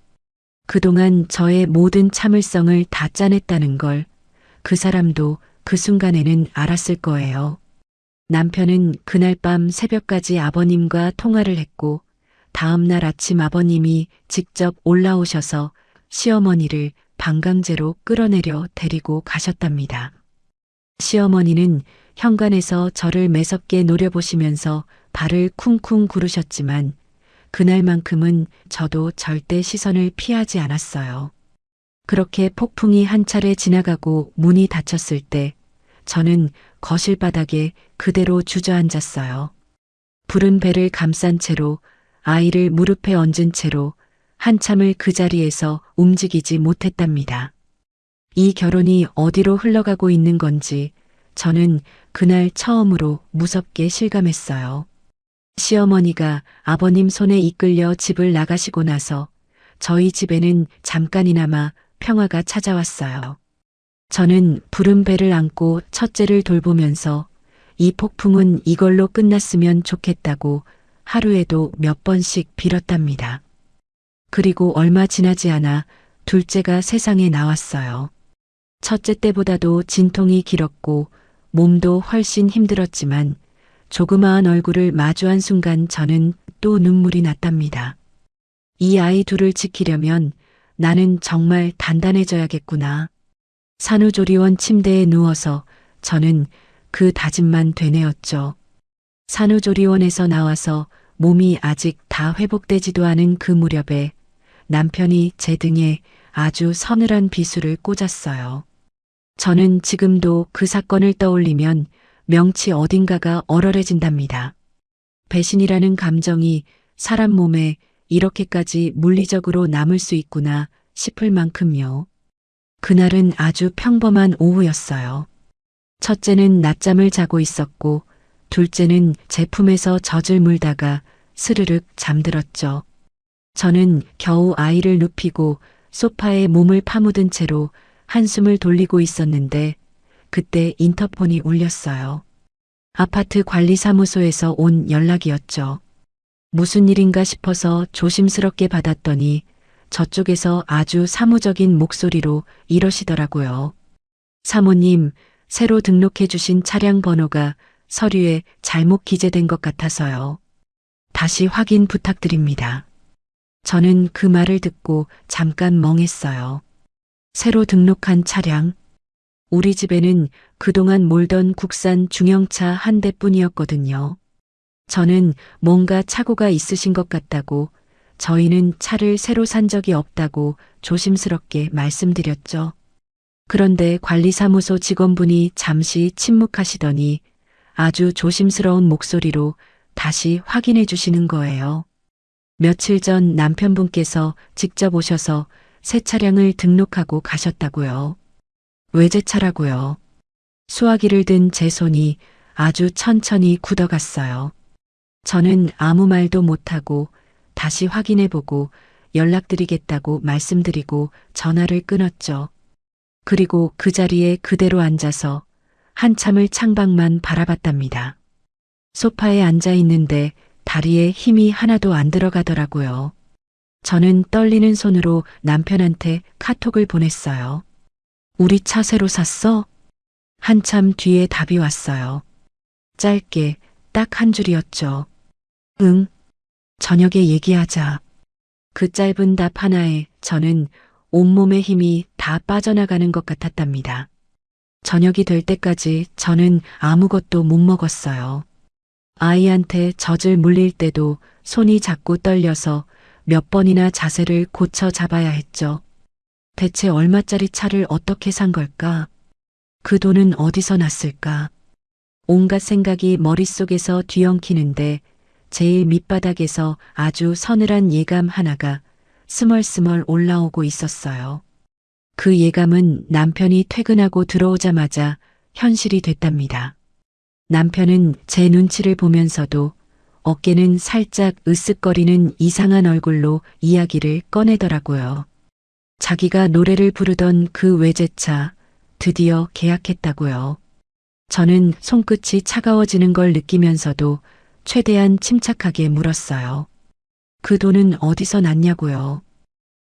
[SPEAKER 1] 그동안 저의 모든 참을성을 다 짜냈다는 걸 그 사람도 그 순간에는 알았을 거예요. 남편은 그날 밤 새벽까지 아버님과 통화를 했고 다음 날 아침 아버님이 직접 올라오셔서 시어머니를 방강제로 끌어내려 데리고 가셨답니다. 시어머니는 현관에서 저를 매섭게 노려보시면서 발을 쿵쿵 구르셨지만 그날만큼은 저도 절대 시선을 피하지 않았어요. 그렇게 폭풍이 한 차례 지나가고 문이 닫혔을 때 저는 거실 바닥에 그대로 주저앉았어요. 부른 배를 감싼 채로 아이를 무릎에 얹은 채로 한참을 그 자리에서 움직이지 못했답니다. 이 결혼이 어디로 흘러가고 있는 건지 저는 그날 처음으로 무섭게 실감했어요. 시어머니가 아버님 손에 이끌려 집을 나가시고 나서 저희 집에는 잠깐이나마 평화가 찾아왔어요. 저는 부른 배를 안고 첫째를 돌보면서 이 폭풍은 이걸로 끝났으면 좋겠다고 하루에도 몇 번씩 빌었답니다. 그리고 얼마 지나지 않아 둘째가 세상에 나왔어요. 첫째 때보다도 진통이 길었고 몸도 훨씬 힘들었지만 조그마한 얼굴을 마주한 순간 저는 또 눈물이 났답니다. 이 아이 둘을 지키려면 나는 정말 단단해져야겠구나. 산후조리원 침대에 누워서 저는 그 다짐만 되뇌었죠. 산후조리원에서 나와서 몸이 아직 다 회복되지도 않은 그 무렵에 남편이 제 등에 아주 서늘한 비수를 꽂았어요. 저는 지금도 그 사건을 떠올리면 명치 어딘가가 얼얼해진답니다. 배신이라는 감정이 사람 몸에 이렇게까지 물리적으로 남을 수 있구나 싶을 만큼요. 그날은 아주 평범한 오후였어요. 첫째는 낮잠을 자고 있었고 둘째는 제 품에서 젖을 물다가 스르륵 잠들었죠. 저는 겨우 아이를 눕히고 소파에 몸을 파묻은 채로 한숨을 돌리고 있었는데 그때 인터폰이 울렸어요. 아파트 관리사무소에서 온 연락이었죠. 무슨 일인가 싶어서 조심스럽게 받았더니 저쪽에서 아주 사무적인 목소리로 이러시더라고요. 사모님, 새로 등록해 주신 차량 번호가 서류에 잘못 기재된 것 같아서요. 다시 확인 부탁드립니다. 저는 그 말을 듣고 잠깐 멍했어요. 새로 등록한 차량. 우리 집에는 그동안 몰던 국산 중형차 한 대뿐이었거든요. 저는 뭔가 착오가 있으신 것 같다고 저희는 차를 새로 산 적이 없다고 조심스럽게 말씀드렸죠. 그런데 관리사무소 직원분이 잠시 침묵하시더니 아주 조심스러운 목소리로 다시 확인해 주시는 거예요. 며칠 전 남편분께서 직접 오셔서 새 차량을 등록하고 가셨다고요. 외제차라고요. 수화기를 든 제 손이 아주 천천히 굳어갔어요. 저는 아무 말도 못하고 다시 확인해보고 연락드리겠다고 말씀드리고 전화를 끊었죠. 그리고 그 자리에 그대로 앉아서 한참을 창밖만 바라봤답니다. 소파에 앉아 있는데 다리에 힘이 하나도 안 들어가더라고요. 저는 떨리는 손으로 남편한테 카톡을 보냈어요. 우리 차 새로 샀어? 한참 뒤에 답이 왔어요. 짧게 딱 한 줄이었죠. 응. 저녁에 얘기하자. 그 짧은 답 하나에 저는 온몸의 힘이 다 빠져나가는 것 같았답니다. 저녁이 될 때까지 저는 아무것도 못 먹었어요. 아이한테 젖을 물릴 때도 손이 자꾸 떨려서 몇 번이나 자세를 고쳐 잡아야 했죠. 대체 얼마짜리 차를 어떻게 산 걸까? 그 돈은 어디서 났을까? 온갖 생각이 머릿속에서 뒤엉키는데 제일 밑바닥에서 아주 서늘한 예감 하나가 스멀스멀 올라오고 있었어요. 그 예감은 남편이 퇴근하고 들어오자마자 현실이 됐답니다. 남편은 제 눈치를 보면서도 어깨는 살짝 으쓱거리는 이상한 얼굴로 이야기를 꺼내더라고요. 자기가 노래를 부르던 그 외제차 드디어 계약했다고요. 저는 손끝이 차가워지는 걸 느끼면서도 최대한 침착하게 물었어요. 그 돈은 어디서 났냐고요.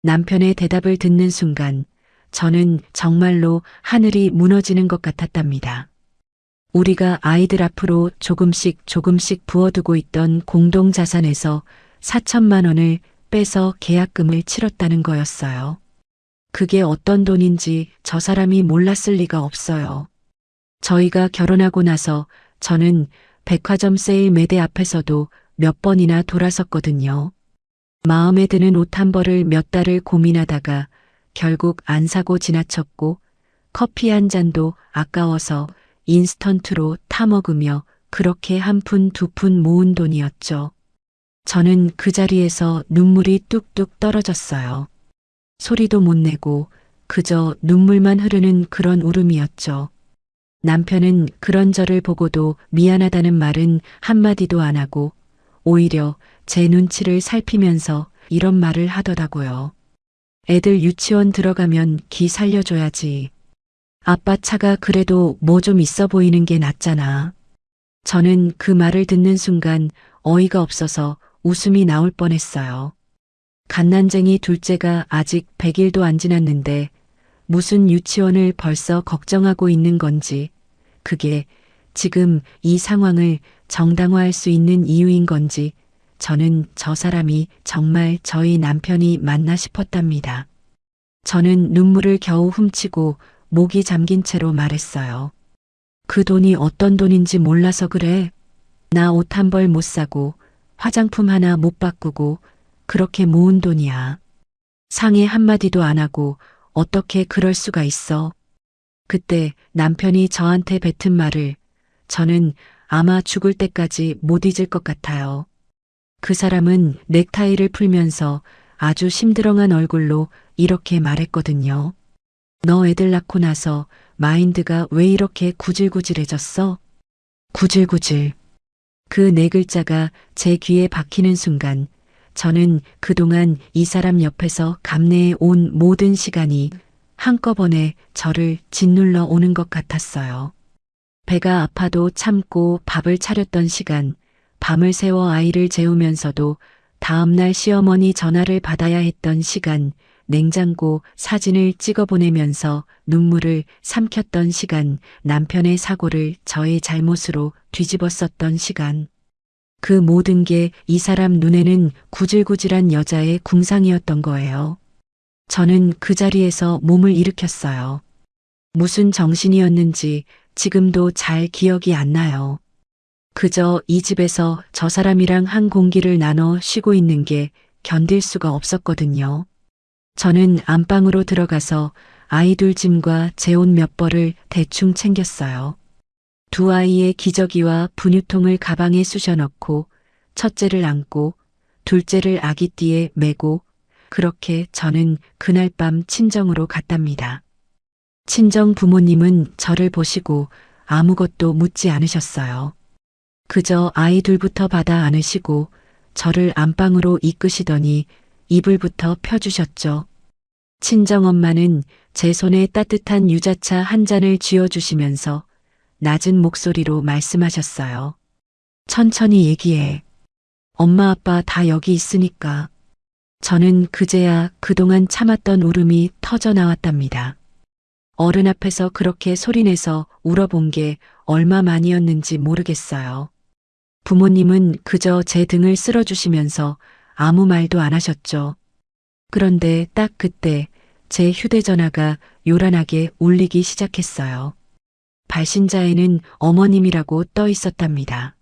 [SPEAKER 1] 남편의 대답을 듣는 순간 저는 정말로 하늘이 무너지는 것 같았답니다. 우리가 아이들 앞으로 조금씩 부어두고 있던 공동자산에서 4천만 원을 빼서 계약금을 치렀다는 거였어요. 그게 어떤 돈인지 저 사람이 몰랐을 리가 없어요. 저희가 결혼하고 나서 저는 백화점 세일 매대 앞에서도 몇 번이나 돌아섰거든요. 마음에 드는 옷 한 벌을 몇 달을 고민하다가 결국 안 사고 지나쳤고 커피 한 잔도 아까워서 인스턴트로 타 먹으며 그렇게 한 푼 두 푼 모은 돈이었죠. 저는 그 자리에서 눈물이 뚝뚝 떨어졌어요. 소리도 못 내고 그저 눈물만 흐르는 그런 울음이었죠. 남편은 그런 저를 보고도 미안하다는 말은 한마디도 안 하고 오히려 제 눈치를 살피면서 이런 말을 하더라고요. 애들 유치원 들어가면 기 살려줘야지. 아빠 차가 그래도 뭐 좀 있어 보이는 게 낫잖아. 저는 그 말을 듣는 순간 어이가 없어서 웃음이 나올 뻔했어요. 갓난쟁이 둘째가 아직 100일도 안 지났는데 무슨 유치원을 벌써 걱정하고 있는 건지, 그게 지금 이 상황을 정당화할 수 있는 이유인 건지 저는 저 사람이 정말 저희 남편이 맞나 싶었답니다. 저는 눈물을 겨우 훔치고 목이 잠긴 채로 말했어요. 그 돈이 어떤 돈인지 몰라서 그래. 나 옷 한 벌 못 사고 화장품 하나 못 바꾸고 그렇게 모은 돈이야. 상의 한마디도 안 하고 어떻게 그럴 수가 있어. 그때 남편이 저한테 뱉은 말을 저는 아마 죽을 때까지 못 잊을 것 같아요. 그 사람은 넥타이를 풀면서 아주 심드렁한 얼굴로 이렇게 말했거든요. 너 애들 낳고 나서 마인드가 왜 이렇게 구질구질해졌어? 구질구질. 그 네 글자가 제 귀에 박히는 순간 저는 그동안 이 사람 옆에서 감내해 온 모든 시간이 한꺼번에 저를 짓눌러 오는 것 같았어요. 배가 아파도 참고 밥을 차렸던 시간, 밤을 새워 아이를 재우면서도 다음날 시어머니 전화를 받아야 했던 시간, 냉장고 사진을 찍어 보내면서 눈물을 삼켰던 시간, 남편의 사고를 저의 잘못으로 뒤집었었던 시간. 그 모든 게 이 사람 눈에는 구질구질한 여자의 궁상이었던 거예요. 저는 그 자리에서 몸을 일으켰어요. 무슨 정신이었는지 지금도 잘 기억이 안 나요. 그저 이 집에서 저 사람이랑 한 공기를 나눠 쉬고 있는 게 견딜 수가 없었거든요. 저는 안방으로 들어가서 아이들 짐과 제 옷 몇 벌을 대충 챙겼어요. 두 아이의 기저귀와 분유통을 가방에 쑤셔 넣고 첫째를 안고 둘째를 아기띠에 메고 그렇게 저는 그날 밤 친정으로 갔답니다. 친정 부모님은 저를 보시고 아무것도 묻지 않으셨어요. 그저 아이들부터 받아 안으시고 저를 안방으로 이끄시더니 이불부터 펴주셨죠. 친정엄마는 제 손에 따뜻한 유자차 한 잔을 쥐어주시면서 낮은 목소리로 말씀하셨어요. 천천히 얘기해. 엄마 아빠 다 여기 있으니까. 저는 그제야 그동안 참았던 울음이 터져 나왔답니다. 어른 앞에서 그렇게 소리내서 울어본 게 얼마만이었는지 모르겠어요. 부모님은 그저 제 등을 쓸어주시면서 아무 말도 안 하셨죠. 그런데 딱 그때 제 휴대전화가 요란하게 울리기 시작했어요. 발신자에는 어머님이라고 떠 있었답니다.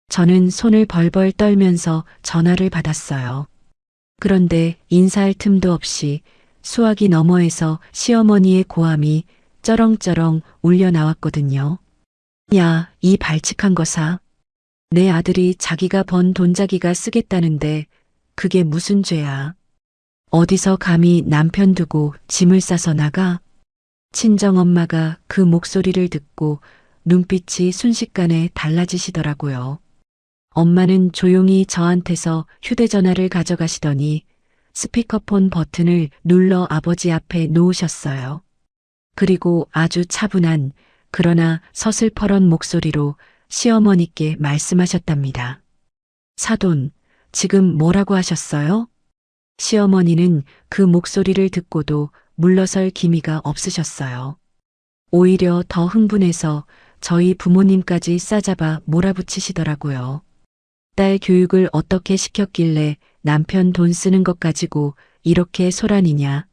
[SPEAKER 1] 저는 손을 벌벌 떨면서 전화를 받았어요. 그런데 인사할 틈도 없이 수화기 너머에서 시어머니의 고함이 쩌렁쩌렁 울려 나왔거든요. 야, 이 발칙한 거사. 내 아들이 자기가 번 돈자기가 쓰겠다는데 그게 무슨 죄야. 어디서 감히 남편 두고 짐을 싸서 나가? 친정엄마가 그 목소리를 듣고 눈빛이 순식간에 달라지시더라고요. 엄마는 조용히 저한테서 휴대전화를 가져가시더니 스피커폰 버튼을 눌러 아버지 앞에 놓으셨어요. 그리고 아주 차분한 그러나 서슬퍼런 목소리로 시어머니께 말씀하셨답니다. 사돈, 지금 뭐라고 하셨어요? 시어머니는 그 목소리를 듣고도 물러설 기미가 없으셨어요. 오히려 더 흥분해서 저희 부모님까지 싸잡아 몰아붙이시더라고요. 딸 교육을 어떻게 시켰길래 남편 돈 쓰는 것 가지고 이렇게 소란이냐.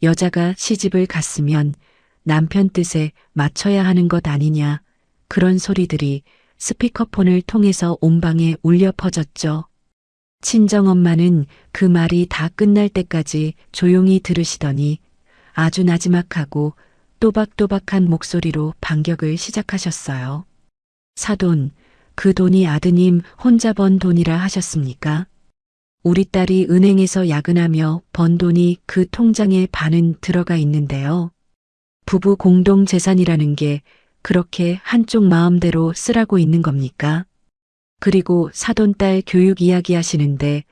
[SPEAKER 1] 여자가 시집을 갔으면 남편 뜻에 맞춰야 하는 것 아니냐. 그런 소리들이 스피커폰을 통해서 온 방에 울려 퍼졌죠. 친정엄마는 그 말이 다 끝날 때까지 조용히 들으시더니 아주 나지막하고 또박또박한 목소리로 반격을 시작하셨어요. 사돈, 그 돈이 아드님 혼자 번 돈이라 하셨습니까? 우리 딸이 은행에서 야근하며 번 돈이 그 통장에 반은 들어가 있는데요. 부부 공동 재산이라는 게 그렇게 한쪽 마음대로 쓰라고 있는 겁니까? 그리고 사돈딸 교육 이야기 하시는데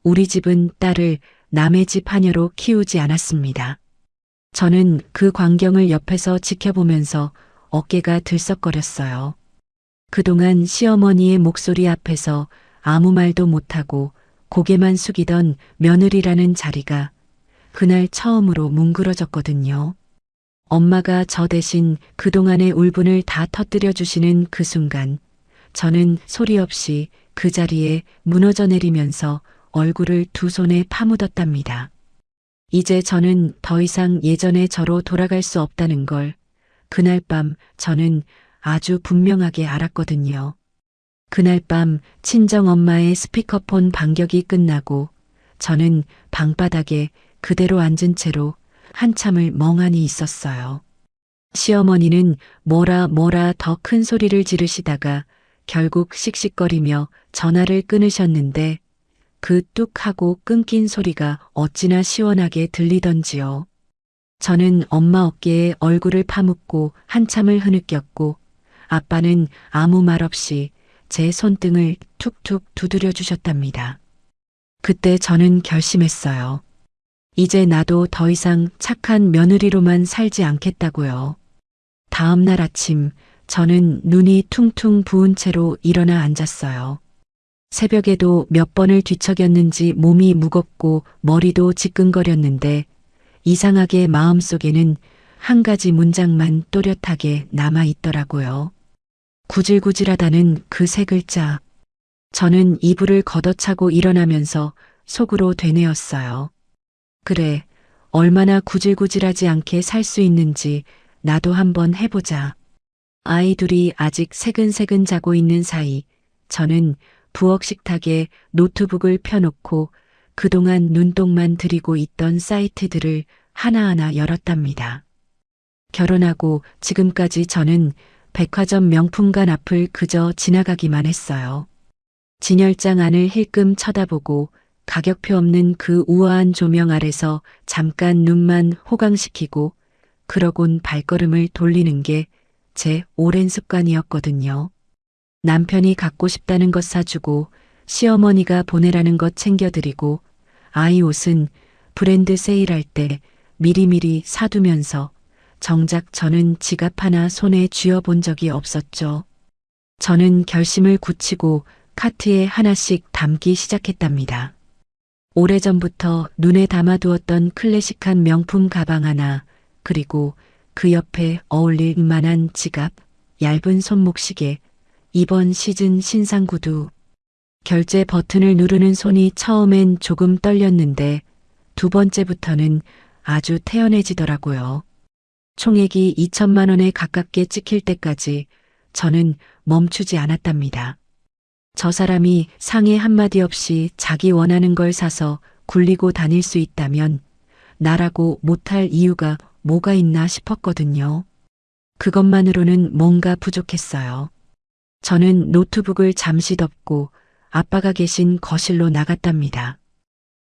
[SPEAKER 1] 우리 집은 딸을 남의 집 하녀로 키우지 않았습니다. 저는 그 광경을 옆에서 지켜보면서 어깨가 들썩거렸어요. 그동안 시어머니의 목소리 앞에서 아무 말도 못하고 고개만 숙이던 며느리라는 자리가 그날 처음으로 뭉그러졌거든요. 엄마가 저 대신 그동안의 울분을 다 터뜨려 주시는 그 순간 저는 소리 없이 그 자리에 무너져 내리면서 얼굴을 두 손에 파묻었답니다. 이제 저는 더 이상 예전의 저로 돌아갈 수 없다는 걸 그날 밤 저는 아주 분명하게 알았거든요. 그날 밤 친정엄마의 스피커폰 반격이 끝나고 저는 방바닥에 그대로 앉은 채로 한참을 멍하니 있었어요. 시어머니는 뭐라 더 큰 소리를 지르시다가 결국 씩씩거리며 전화를 끊으셨는데 그 뚝 하고 끊긴 소리가 어찌나 시원하게 들리던지요. 저는 엄마 어깨에 얼굴을 파묻고 한참을 흐느꼈고 아빠는 아무 말 없이 제 손등을 툭툭 두드려 주셨답니다. 그때 저는 결심했어요. 이제 나도 더 이상 착한 며느리로만 살지 않겠다고요. 다음 날 아침 저는 눈이 퉁퉁 부은 채로 일어나 앉았어요. 새벽에도 몇 번을 뒤척였는지 몸이 무겁고 머리도 지끈거렸는데 이상하게 마음속에는 한 가지 문장만 또렷하게 남아 있더라고요. 구질구질하다는 그 세 글자. 저는 이불을 걷어차고 일어나면서 속으로 되뇌었어요. 그래, 얼마나 구질구질하지 않게 살 수 있는지 나도 한번 해보자. 아이 둘이 아직 새근새근 자고 있는 사이 저는 부엌 식탁에 노트북을 펴놓고 그동안 눈독만 들이고 있던 사이트들을 하나하나 열었답니다. 결혼하고 지금까지 저는 백화점 명품관 앞을 그저 지나가기만 했어요. 진열장 안을 힐끔 쳐다보고 가격표 없는 그 우아한 조명 아래서 잠깐 눈만 호강시키고 그러곤 발걸음을 돌리는 게 제 오랜 습관이었거든요. 남편이 갖고 싶다는 것 사주고 시어머니가 보내라는 것 챙겨드리고 아이 옷은 브랜드 세일할 때 미리미리 사두면서 정작 저는 지갑 하나 손에 쥐어본 적이 없었죠. 저는 결심을 굳히고 카트에 하나씩 담기 시작했답니다. 오래전부터 눈에 담아두었던 클래식한 명품 가방 하나, 그리고 그 옆에 어울릴 만한 지갑, 얇은 손목시계, 이번 시즌 신상 구두. 결제 버튼을 누르는 손이 처음엔 조금 떨렸는데 두 번째부터는 아주 태연해지더라고요. 총액이 2천만 원에 가깝게 찍힐 때까지 저는 멈추지 않았답니다. 저 사람이 상의 한마디 없이 자기 원하는 걸 사서 굴리고 다닐 수 있다면 나라고 못할 이유가 뭐가 있나 싶었거든요. 그것만으로는 뭔가 부족했어요. 저는 노트북을 잠시 덮고 아빠가 계신 거실로 나갔답니다.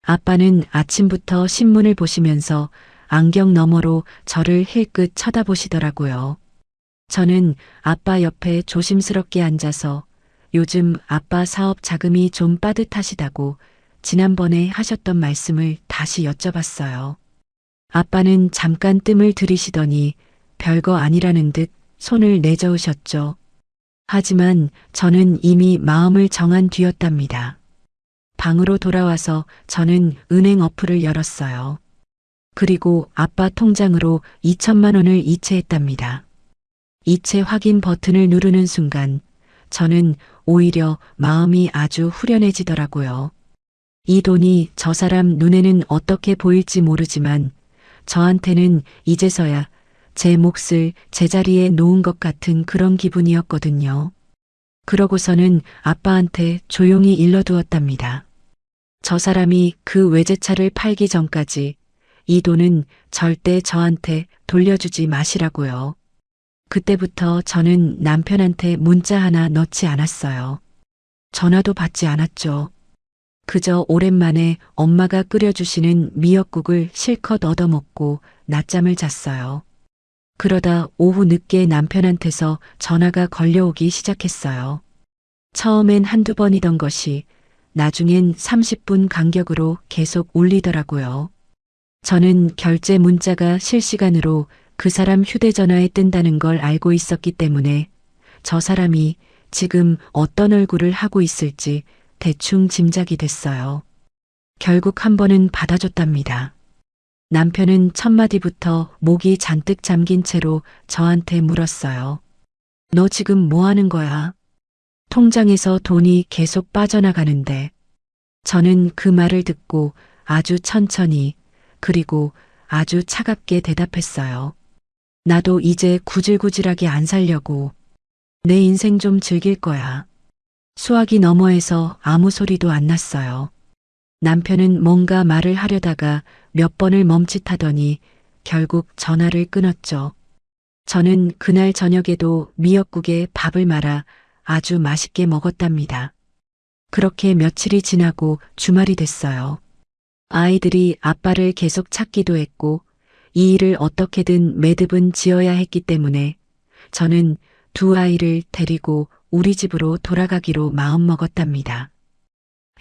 [SPEAKER 1] 아빠는 아침부터 신문을 보시면서 안경 너머로 저를 힐끗 쳐다보시더라고요. 저는 아빠 옆에 조심스럽게 앉아서 요즘 아빠 사업 자금이 좀 빠듯하시다고 지난번에 하셨던 말씀을 다시 여쭤봤어요. 아빠는 잠깐 뜸을 들이시더니 별거 아니라는 듯 손을 내저으셨죠. 하지만 저는 이미 마음을 정한 뒤였답니다. 방으로 돌아와서 저는 은행 어플을 열었어요. 그리고 아빠 통장으로 2천만 원을 이체했답니다. 이체 확인 버튼을 누르는 순간 저는 오히려 마음이 아주 후련해지더라고요. 이 돈이 저 사람 눈에는 어떻게 보일지 모르지만 저한테는 이제서야 제 몫을 제자리에 놓은 것 같은 그런 기분이었거든요. 그러고서는 아빠한테 조용히 일러두었답니다. 저 사람이 그 외제차를 팔기 전까지 이 돈은 절대 저한테 돌려주지 마시라고요. 그때부터 저는 남편한테 문자 하나 넣지 않았어요. 전화도 받지 않았죠. 그저 오랜만에 엄마가 끓여주시는 미역국을 실컷 얻어먹고 낮잠을 잤어요. 그러다 오후 늦게 남편한테서 전화가 걸려오기 시작했어요. 처음엔 한두 번이던 것이 나중엔 30분 간격으로 계속 울리더라고요. 저는 결제 문자가 실시간으로 그 사람 휴대전화에 뜬다는 걸 알고 있었기 때문에 저 사람이 지금 어떤 얼굴을 하고 있을지 대충 짐작이 됐어요. 결국 한 번은 받아줬답니다. 남편은 첫마디부터 목이 잔뜩 잠긴 채로 저한테 물었어요. 너 지금 뭐 하는 거야? 통장에서 돈이 계속 빠져나가는데 저는 그 말을 듣고 아주 천천히 그리고 아주 차갑게 대답했어요. 나도 이제 구질구질하게 안 살려고. 내 인생 좀 즐길 거야. 수화기 너머에서 아무 소리도 안 났어요. 남편은 뭔가 말을 하려다가 몇 번을 멈칫하더니 결국 전화를 끊었죠. 저는 그날 저녁에도 미역국에 밥을 말아 아주 맛있게 먹었답니다. 그렇게 며칠이 지나고 주말이 됐어요. 아이들이 아빠를 계속 찾기도 했고 이 일을 어떻게든 매듭은 지어야 했기 때문에 저는 두 아이를 데리고 우리 집으로 돌아가기로 마음먹었답니다.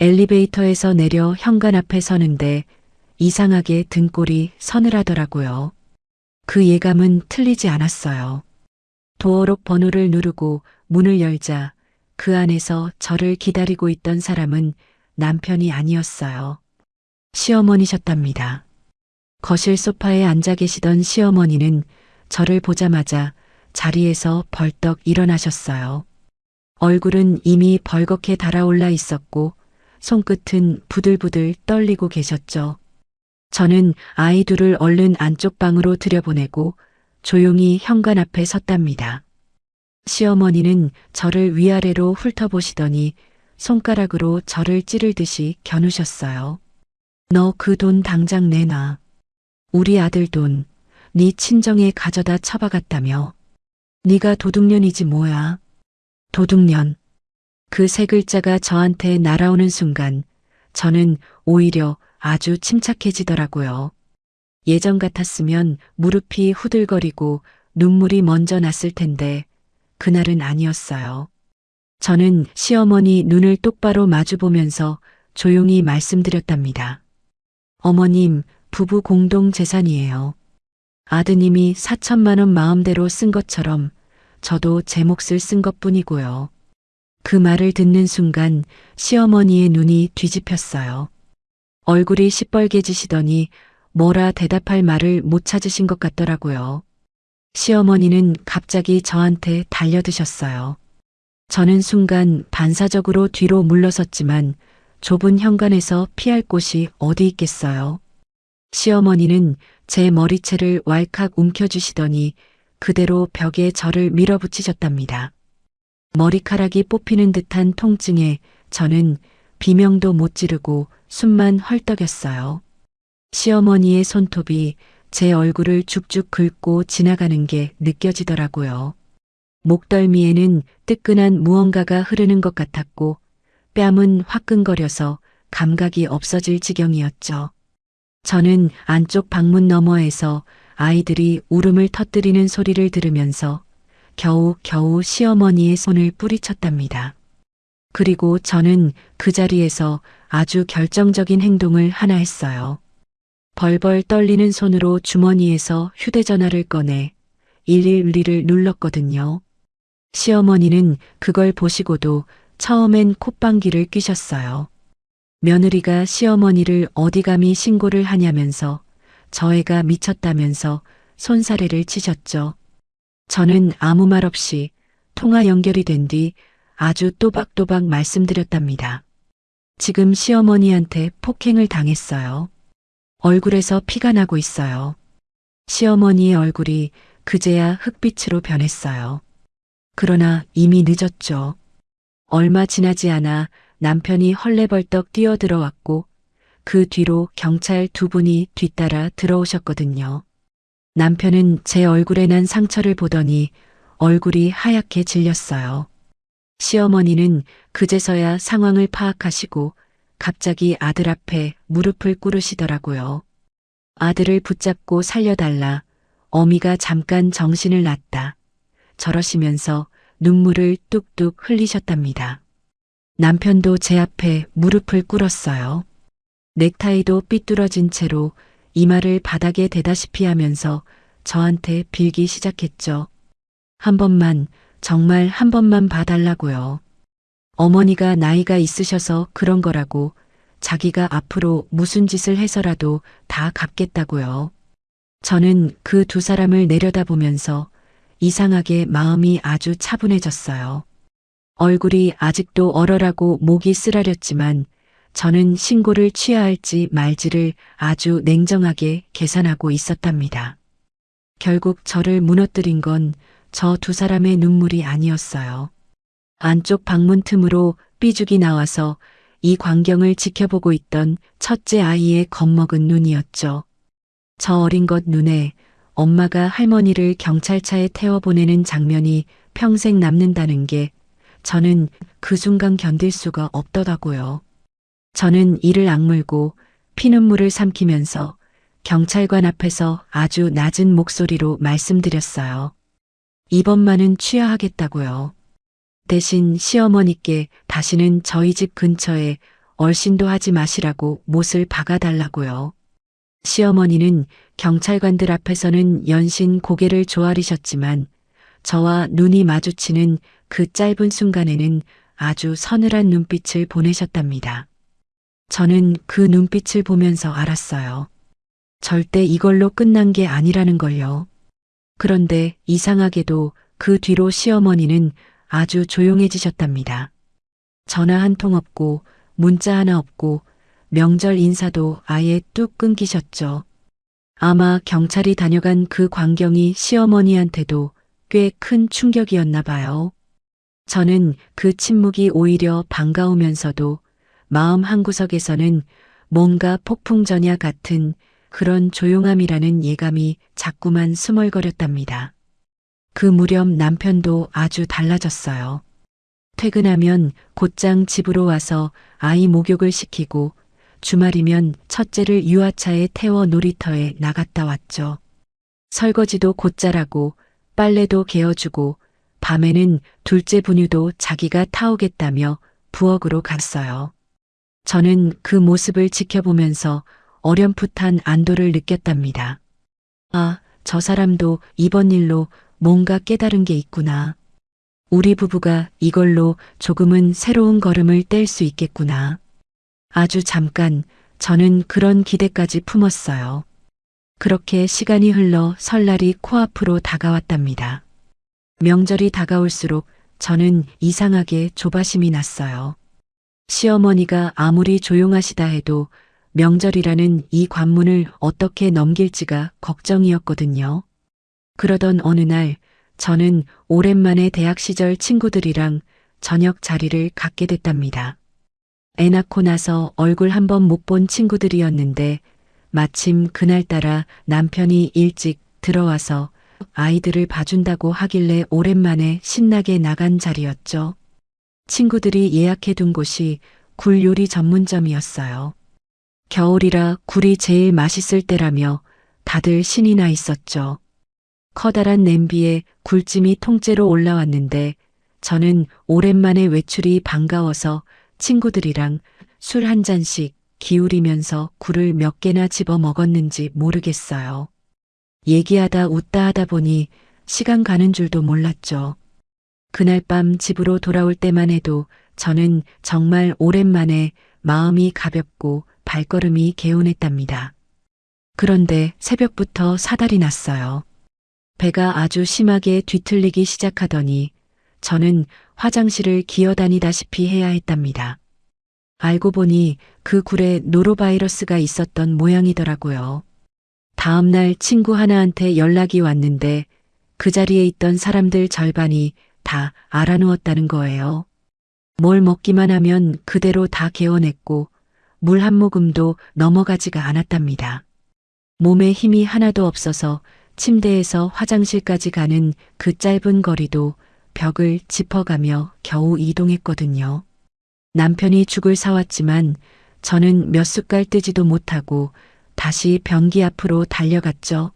[SPEAKER 1] 엘리베이터에서 내려 현관 앞에 서는데 이상하게 등골이 서늘하더라고요. 그 예감은 틀리지 않았어요. 도어록 번호를 누르고 문을 열자 그 안에서 저를 기다리고 있던 사람은 남편이 아니었어요. 시어머니셨답니다. 거실 소파에 앉아 계시던 시어머니는 저를 보자마자 자리에서 벌떡 일어나셨어요. 얼굴은 이미 벌겋게 달아올라 있었고 손끝은 부들부들 떨리고 계셨죠. 저는 아이 둘을 얼른 안쪽 방으로 들여보내고 조용히 현관 앞에 섰답니다. 시어머니는 저를 위아래로 훑어보시더니 손가락으로 저를 찌르듯이 겨누셨어요. 너 그 돈 당장 내놔. 우리 아들 돈, 네 친정에 가져다 처박았다며. 네가 도둑년이지 뭐야. 도둑년. 그 세 글자가 저한테 날아오는 순간 저는 오히려 아주 침착해지더라고요. 예전 같았으면 무릎이 후들거리고 눈물이 먼저 났을 텐데 그날은 아니었어요. 저는 시어머니 눈을 똑바로 마주보면서 조용히 말씀드렸답니다. 어머님, 부부 공동 재산이에요. 아드님이 4천만 원 마음대로 쓴 것처럼 저도 제 몫을 쓴 것뿐이고요. 그 말을 듣는 순간 시어머니의 눈이 뒤집혔어요. 얼굴이 시뻘개지시더니 뭐라 대답할 말을 못 찾으신 것 같더라고요. 시어머니는 갑자기 저한테 달려드셨어요. 저는 순간 반사적으로 뒤로 물러섰지만 좁은 현관에서 피할 곳이 어디 있겠어요. 시어머니는 제 머리채를 왈칵 움켜쥐시더니 그대로 벽에 저를 밀어붙이셨답니다. 머리카락이 뽑히는 듯한 통증에 저는 비명도 못 지르고 숨만 헐떡였어요. 시어머니의 손톱이 제 얼굴을 죽죽 긁고 지나가는 게 느껴지더라고요. 목덜미에는 뜨끈한 무언가가 흐르는 것 같았고 뺨은 화끈거려서 감각이 없어질 지경이었죠. 저는 안쪽 방문 너머에서 아이들이 울음을 터뜨리는 소리를 들으면서 겨우 시어머니의 손을 뿌리쳤답니다. 그리고 저는 그 자리에서 아주 결정적인 행동을 하나 했어요. 벌벌 떨리는 손으로 주머니에서 휴대전화를 꺼내 112를 눌렀거든요. 시어머니는 그걸 보시고도 처음엔 콧방귀를 뀌셨어요. 며느리가 시어머니를 어디 감히 신고를 하냐면서 저 애가 미쳤다면서 손사래를 치셨죠. 저는 아무 말 없이 통화 연결이 된 뒤 아주 또박또박 말씀드렸답니다. 지금 시어머니한테 폭행을 당했어요. 얼굴에서 피가 나고 있어요. 시어머니의 얼굴이 그제야 흑빛으로 변했어요. 그러나 이미 늦었죠. 얼마 지나지 않아 남편이 헐레벌떡 뛰어들어왔고 그 뒤로 경찰 두 분이 뒤따라 들어오셨거든요. 남편은 제 얼굴에 난 상처를 보더니 얼굴이 하얗게 질렸어요. 시어머니는 그제서야 상황을 파악하시고 갑자기 아들 앞에 무릎을 꿇으시더라고요. 아들을 붙잡고 살려달라. 어미가 잠깐 정신을 놨다. 저러시면서 눈물을 뚝뚝 흘리셨답니다. 남편도 제 앞에 무릎을 꿇었어요. 넥타이도 삐뚤어진 채로 이마를 바닥에 대다시피 하면서 저한테 빌기 시작했죠. 한 번만, 정말 한 번만 봐달라고요. 어머니가 나이가 있으셔서 그런 거라고 자기가 앞으로 무슨 짓을 해서라도 다 갚겠다고요. 저는 그 두 사람을 내려다보면서 이상하게 마음이 아주 차분해졌어요. 얼굴이 아직도 얼얼하고 목이 쓰라렸지만 저는 신고를 취해야 할지 말지를 아주 냉정하게 계산하고 있었답니다. 결국 저를 무너뜨린 건 저 두 사람의 눈물이 아니었어요. 안쪽 방문 틈으로 삐죽이 나와서 이 광경을 지켜보고 있던 첫째 아이의 겁먹은 눈이었죠. 저 어린 것 눈에 엄마가 할머니를 경찰차에 태워보내는 장면이 평생 남는다는 게 저는 그 순간 견딜 수가 없더라고요. 저는 이를 악물고 피눈물을 삼키면서 경찰관 앞에서 아주 낮은 목소리로 말씀드렸어요. 이번만은 취하하겠다고요. 대신 시어머니께 다시는 저희 집 근처에 얼씬도 하지 마시라고 못을 박아달라고요. 시어머니는 경찰관들 앞에서는 연신 고개를 조아리셨지만 저와 눈이 마주치는 그 짧은 순간에는 아주 서늘한 눈빛을 보내셨답니다. 저는 그 눈빛을 보면서 알았어요. 절대 이걸로 끝난 게 아니라는 걸요. 그런데 이상하게도 그 뒤로 시어머니는 아주 조용해지셨답니다. 전화 한 통 없고 문자 하나 없고 명절 인사도 아예 뚝 끊기셨죠. 아마 경찰이 다녀간 그 광경이 시어머니한테도 꽤 큰 충격이었나 봐요. 저는 그 침묵이 오히려 반가우면서도 마음 한구석에서는 뭔가 폭풍전야 같은 그런 조용함이라는 예감이 자꾸만 스멀거렸답니다. 그 무렵 남편도 아주 달라졌어요. 퇴근하면 곧장 집으로 와서 아이 목욕을 시키고 주말이면 첫째를 유아차에 태워 놀이터에 나갔다 왔죠. 설거지도 곧잘하고 빨래도 개어주고 밤에는 둘째 분유도 자기가 타오겠다며 부엌으로 갔어요. 저는 그 모습을 지켜보면서 어렴풋한 안도를 느꼈답니다. 아, 저 사람도 이번 일로 뭔가 깨달은 게 있구나. 우리 부부가 이걸로 조금은 새로운 걸음을 뗄 수 있겠구나. 아주 잠깐 저는 그런 기대까지 품었어요. 그렇게 시간이 흘러 설날이 코앞으로 다가왔답니다. 명절이 다가올수록 저는 이상하게 조바심이 났어요. 시어머니가 아무리 조용하시다 해도 명절이라는 이 관문을 어떻게 넘길지가 걱정이었거든요. 그러던 어느 날 저는 오랜만에 대학 시절 친구들이랑 저녁 자리를 갖게 됐답니다. 애 낳고 나서 얼굴 한 번 못 본 친구들이었는데 마침 그날따라 남편이 일찍 들어와서 아이들을 봐준다고 하길래 오랜만에 신나게 나간 자리였죠. 친구들이 예약해둔 곳이 굴 요리 전문점이었어요. 겨울이라 굴이 제일 맛있을 때라며 다들 신이 나 있었죠. 커다란 냄비에 굴찜이 통째로 올라왔는데 저는 오랜만에 외출이 반가워서 친구들이랑 술 한 잔씩 기울이면서 굴을 몇 개나 집어 먹었는지 모르겠어요. 얘기하다 웃다 하다 보니 시간 가는 줄도 몰랐죠. 그날 밤 집으로 돌아올 때만 해도 저는 정말 오랜만에 마음이 가볍고 발걸음이 개운했답니다. 그런데 새벽부터 사달이 났어요. 배가 아주 심하게 뒤틀리기 시작하더니 저는 화장실을 기어다니다시피 해야 했답니다. 알고 보니 그 굴에 노로바이러스가 있었던 모양이더라고요. 다음날 친구 하나한테 연락이 왔는데 그 자리에 있던 사람들 절반이 다 알아누웠다는 거예요. 뭘 먹기만 하면 그대로 다 개워냈고 물 한 모금도 넘어가지가 않았답니다. 몸에 힘이 하나도 없어서 침대에서 화장실까지 가는 그 짧은 거리도 벽을 짚어가며 겨우 이동했거든요. 남편이 죽을 사왔지만 저는 몇 숟갈 뜨지도 못하고 다시 변기 앞으로 달려갔죠.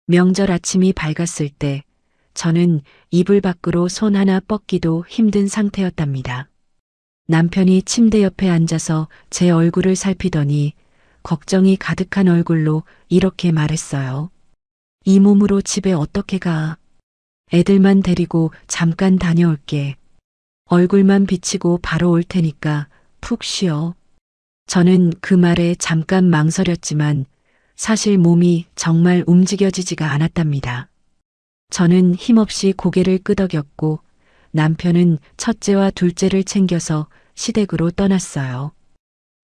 [SPEAKER 1] 명절 아침이 밝았을 때 저는 이불 밖으로 손 하나 뻗기도 힘든 상태였답니다. 남편이 침대 옆에 앉아서 제 얼굴을 살피더니 걱정이 가득한 얼굴로 이렇게 말했어요. 이 몸으로 집에 어떻게 가? 애들만 데리고 잠깐 다녀올게. 얼굴만 비치고 바로 올 테니까 푹 쉬어. 저는 그 말에 잠깐 망설였지만 사실 몸이 정말 움직여지지가 않았답니다. 저는 힘없이 고개를 끄덕였고 남편은 첫째와 둘째를 챙겨서 시댁으로 떠났어요.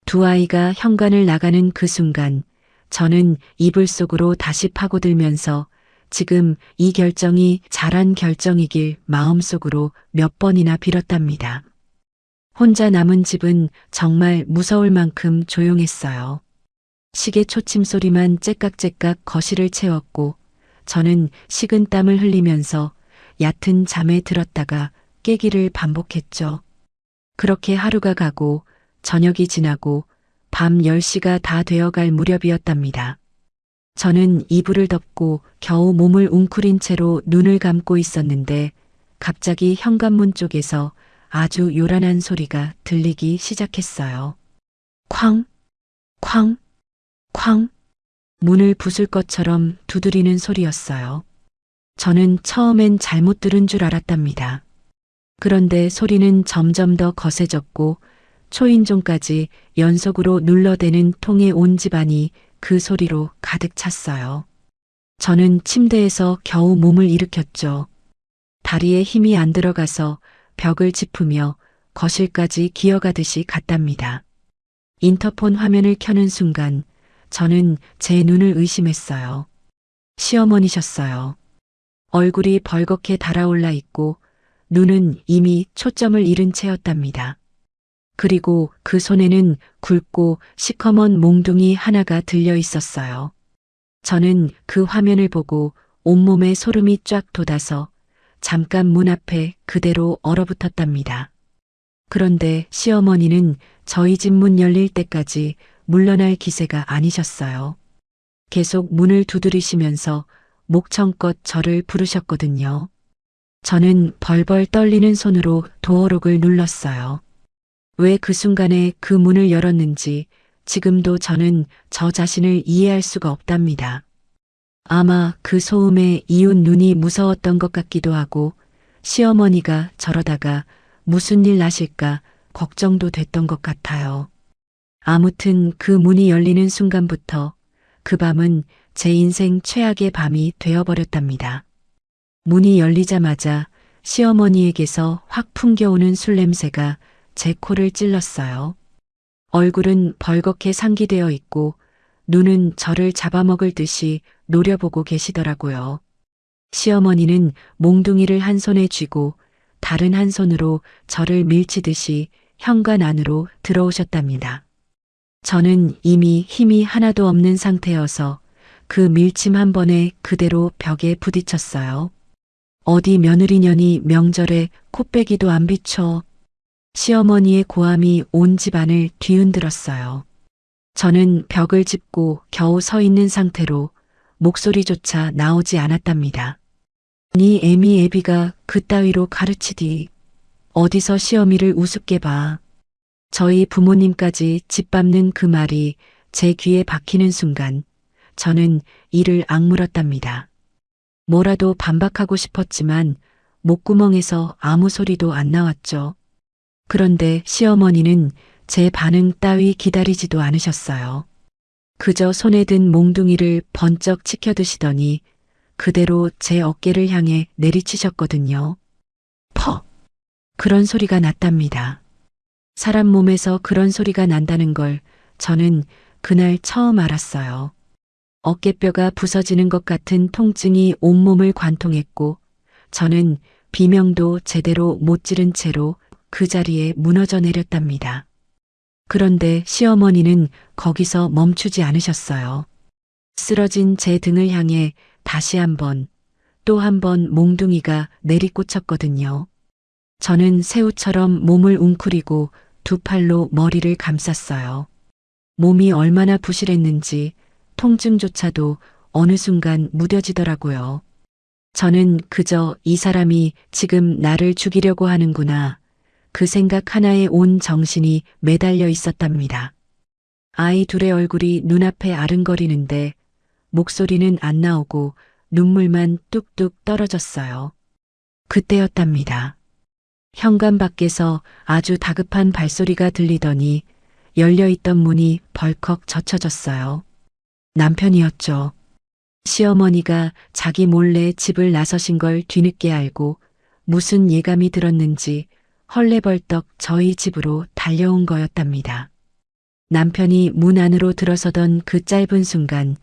[SPEAKER 1] 두 아이가 현관을 나가는 그 순간 저는 이불 속으로 다시 파고들면서 지금 이 결정이 잘한 결정이길 마음속으로 몇 번이나 빌었답니다. 혼자 남은 집은 정말 무서울 만큼 조용했어요. 시계 초침 소리만 째깍째깍 거실을 채웠고 저는 식은 땀을 흘리면서 얕은 잠에 들었다가 깨기를 반복했죠. 그렇게 하루가 가고 저녁이 지나고 밤 10시가 다 되어갈 무렵이었답니다. 저는 이불을 덮고 겨우 몸을 웅크린 채로 눈을 감고 있었는데 갑자기 현관문 쪽에서 아주 요란한 소리가 들리기 시작했어요. 쾅, 쾅, 쾅. 문을 부술 것처럼 두드리는 소리였어요. 저는 처음엔 잘못 들은 줄 알았답니다. 그런데 소리는 점점 더 거세졌고 초인종까지 연속으로 눌러대는 통에 온 집안이 그 소리로 가득 찼어요. 저는 침대에서 겨우 몸을 일으켰죠. 다리에 힘이 안 들어가서 벽을 짚으며 거실까지 기어가듯이 갔답니다. 인터폰 화면을 켜는 순간 저는 제 눈을 의심했어요. 시어머니셨어요. 얼굴이 벌겋게 달아올라 있고 눈은 이미 초점을 잃은 채였답니다. 그리고 그 손에는 굵고 시커먼 몽둥이 하나가 들려 있었어요. 저는 그 화면을 보고 온몸에 소름이 쫙 돋아서 잠깐 문 앞에 그대로 얼어붙었답니다. 그런데 시어머니는 저희 집 문 열릴 때까지 물러날 기세가 아니셨어요. 계속 문을 두드리시면서 목청껏 저를 부르셨거든요. 저는 벌벌 떨리는 손으로 도어록을 눌렀어요. 왜 그 순간에 그 문을 열었는지 지금도 저는 저 자신을 이해할 수가 없답니다. 아마 그 소음에 이웃 눈이 무서웠던 것 같기도 하고 시어머니가 저러다가 무슨 일 나실까 걱정도 됐던 것 같아요. 아무튼 그 문이 열리는 순간부터 그 밤은 제 인생 최악의 밤이 되어버렸답니다. 문이 열리자마자 시어머니에게서 확 풍겨오는 술 냄새가 제 코를 찔렀어요. 얼굴은 벌겋게 상기되어 있고 눈은 저를 잡아먹을 듯이 노려보고 계시더라고요. 시어머니는 몽둥이를 한 손에 쥐고 다른 한 손으로 저를 밀치듯이 현관 안으로 들어오셨답니다. 저는 이미 힘이 하나도 없는 상태여서 그 밀침 한 번에 그대로 벽에 부딪혔어요. 어디 며느리년이 명절에 코빼기도 안 비춰. 시어머니의 고함이 온 집안을 뒤흔들었어요. 저는 벽을 짚고 겨우 서 있는 상태로 목소리조차 나오지 않았답니다. 네 애미 애비가 그따위로 가르치디. 어디서 시어미를 우습게 봐. 저희 부모님까지 짓밟는 그 말이 제 귀에 박히는 순간 저는 이를 악물었답니다. 뭐라도 반박하고 싶었지만 목구멍에서 아무 소리도 안 나왔죠. 그런데 시어머니는 제 반응 따위 기다리지도 않으셨어요. 그저 손에 든 몽둥이를 번쩍 치켜드시더니 그대로 제 어깨를 향해 내리치셨거든요. 퍽! 그런 소리가 났답니다. 사람 몸에서 그런 소리가 난다는 걸 저는 그날 처음 알았어요. 어깨뼈가 부서지는 것 같은 통증이 온몸을 관통했고 저는 비명도 제대로 못 지른 채로 그 자리에 무너져 내렸답니다. 그런데 시어머니는 거기서 멈추지 않으셨어요. 쓰러진 제 등을 향해 다시 한번, 또 한 번 몽둥이가 내리꽂혔거든요. 저는 새우처럼 몸을 웅크리고 두 팔로 머리를 감쌌어요. 몸이 얼마나 부실했는지 통증조차도 어느 순간 무뎌지더라고요. 저는 그저 이 사람이 지금 나를 죽이려고 하는구나. 그 생각 하나에 온 정신이 매달려 있었답니다. 아이 둘의 얼굴이 눈앞에 아른거리는데 목소리는 안 나오고 눈물만 뚝뚝 떨어졌어요. 그때였답니다. 현관 밖에서 아주 다급한 발소리가 들리더니 열려있던 문이 벌컥 젖혀졌어요. 남편이었죠. 시어머니가 자기 몰래 집을 나서신 걸 뒤늦게 알고 무슨 예감이 들었는지 헐레벌떡 저희 집으로 달려온 거였답니다. 남편이 문 안으로 들어서던 그 짧은 순간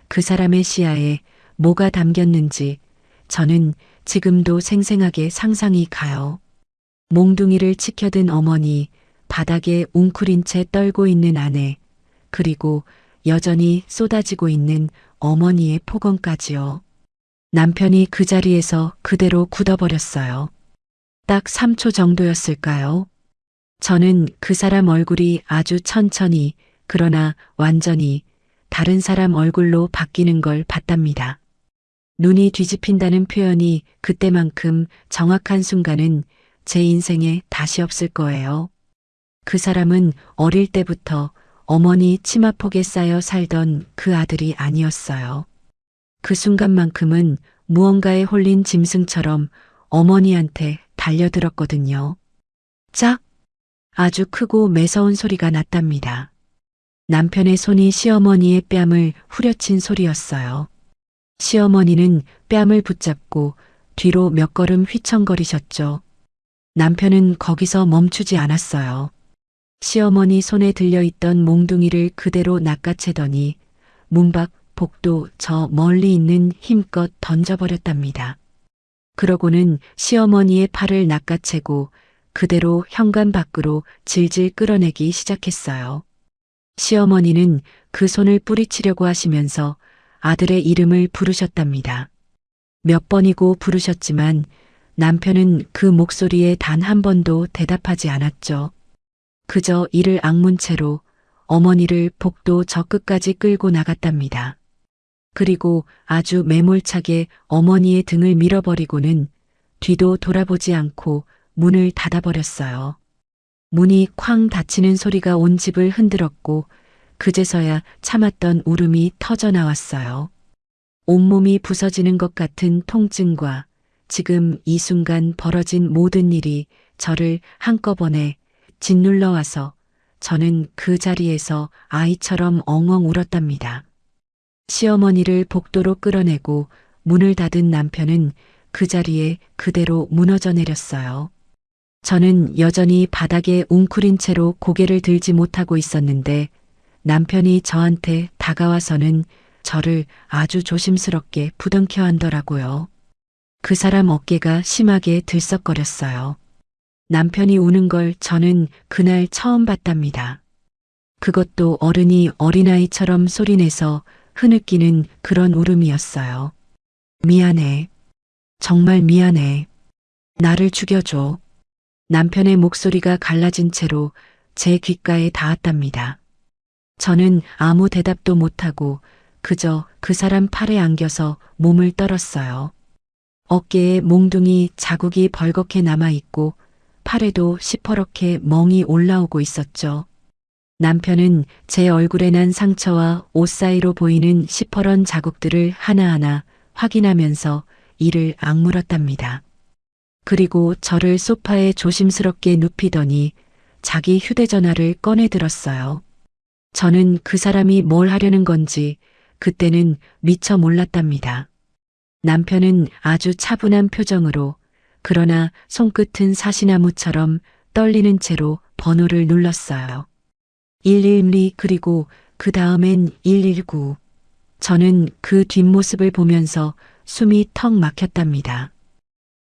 [SPEAKER 1] 그 사람의 시야에 뭐가 담겼는지 저는 지금도 생생하게 상상이 가요. 몽둥이를 치켜든 어머니, 바닥에 웅크린 채 떨고 있는 아내, 그리고 여전히 쏟아지고 있는 어머니의 폭언까지요. 남편이 그 자리에서 그대로 굳어버렸어요. 딱 3초 정도였을까요? 저는 그 사람 얼굴이 아주 천천히, 그러나 완전히 다른 사람 얼굴로 바뀌는 걸 봤답니다. 눈이 뒤집힌다는 표현이 그때만큼 정확한 순간은 제 인생에 다시 없을 거예요. 그 사람은 어릴 때부터 어머니 치마폭에 쌓여 살던 그 아들이 아니었어요. 그 순간만큼은 무언가에 홀린 짐승처럼 어머니한테 달려들었거든요. 짝! 아주 크고 매서운 소리가 났답니다. 남편의 손이 시어머니의 뺨을 후려친 소리였어요. 시어머니는 뺨을 붙잡고 뒤로 몇 걸음 휘청거리셨죠. 남편은 거기서 멈추지 않았어요. 시어머니 손에 들려있던 몽둥이를 그대로 낚아채더니 문 밖 복도 저 멀리 있는 힘껏 던져버렸답니다. 그러고는 시어머니의 팔을 낚아채고 그대로 현관 밖으로 질질 끌어내기 시작했어요. 시어머니는 그 손을 뿌리치려고 하시면서 아들의 이름을 부르셨답니다. 몇 번이고 부르셨지만 남편은 그 목소리에 단 한 번도 대답하지 않았죠. 그저 이를 악문 채로 어머니를 복도 저 끝까지 끌고 나갔답니다. 그리고 아주 매몰차게 어머니의 등을 밀어버리고는 뒤도 돌아보지 않고 문을 닫아버렸어요. 문이 쾅 닫히는 소리가 온 집을 흔들었고 그제서야 참았던 울음이 터져 나왔어요. 온몸이 부서지는 것 같은 통증과 지금 이 순간 벌어진 모든 일이 저를 한꺼번에 짓눌러 와서 저는 그 자리에서 아이처럼 엉엉 울었답니다. 시어머니를 복도로 끌어내고 문을 닫은 남편은 그 자리에 그대로 무너져 내렸어요. 저는 여전히 바닥에 웅크린 채로 고개를 들지 못하고 있었는데 남편이 저한테 다가와서는 저를 아주 조심스럽게 부둥켜 안더라고요. 그 사람 어깨가 심하게 들썩거렸어요. 남편이 우는 걸 저는 그날 처음 봤답니다. 그것도 어른이 어린아이처럼 소리내서 흐느끼는 그런 울음이었어요. 미안해. 정말 미안해. 나를 죽여줘. 남편의 목소리가 갈라진 채로 제 귓가에 닿았답니다. 저는 아무 대답도 못하고 그저 그 사람 팔에 안겨서 몸을 떨었어요. 어깨에 몽둥이 자국이 벌겋게 남아있고 팔에도 시퍼렇게 멍이 올라오고 있었죠. 남편은 제 얼굴에 난 상처와 옷 사이로 보이는 시퍼런 자국들을 하나하나 확인하면서 이를 악물었답니다. 그리고 저를 소파에 조심스럽게 눕히더니 자기 휴대전화를 꺼내 들었어요. 저는 그 사람이 뭘 하려는 건지 그때는 미처 몰랐답니다. 남편은 아주 차분한 표정으로 그러나 손끝은 사시나무처럼 떨리는 채로 번호를 눌렀어요. 112 그리고 그 다음엔 119. 저는 그 뒷모습을 보면서 숨이 턱 막혔답니다.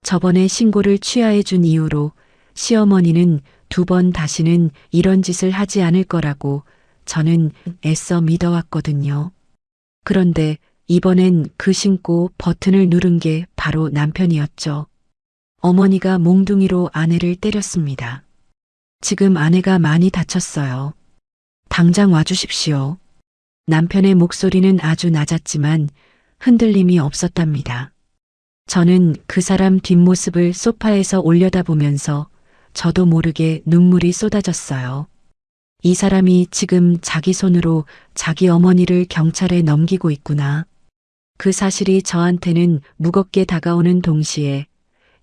[SPEAKER 1] 저번에 신고를 취하해 준 이후로 시어머니는 2번 다시는 이런 짓을 하지 않을 거라고 저는 애써 믿어왔거든요. 그런데 이번엔 그 신고 버튼을 누른 게 바로 남편이었죠. 어머니가 몽둥이로 아내를 때렸습니다. 지금 아내가 많이 다쳤어요. 당장 와주십시오. 남편의 목소리는 아주 낮았지만 흔들림이 없었답니다. 저는 그 사람 뒷모습을 소파에서 올려다보면서 저도 모르게 눈물이 쏟아졌어요. 이 사람이 지금 자기 손으로 자기 어머니를 경찰에 넘기고 있구나. 그 사실이 저한테는 무겁게 다가오는 동시에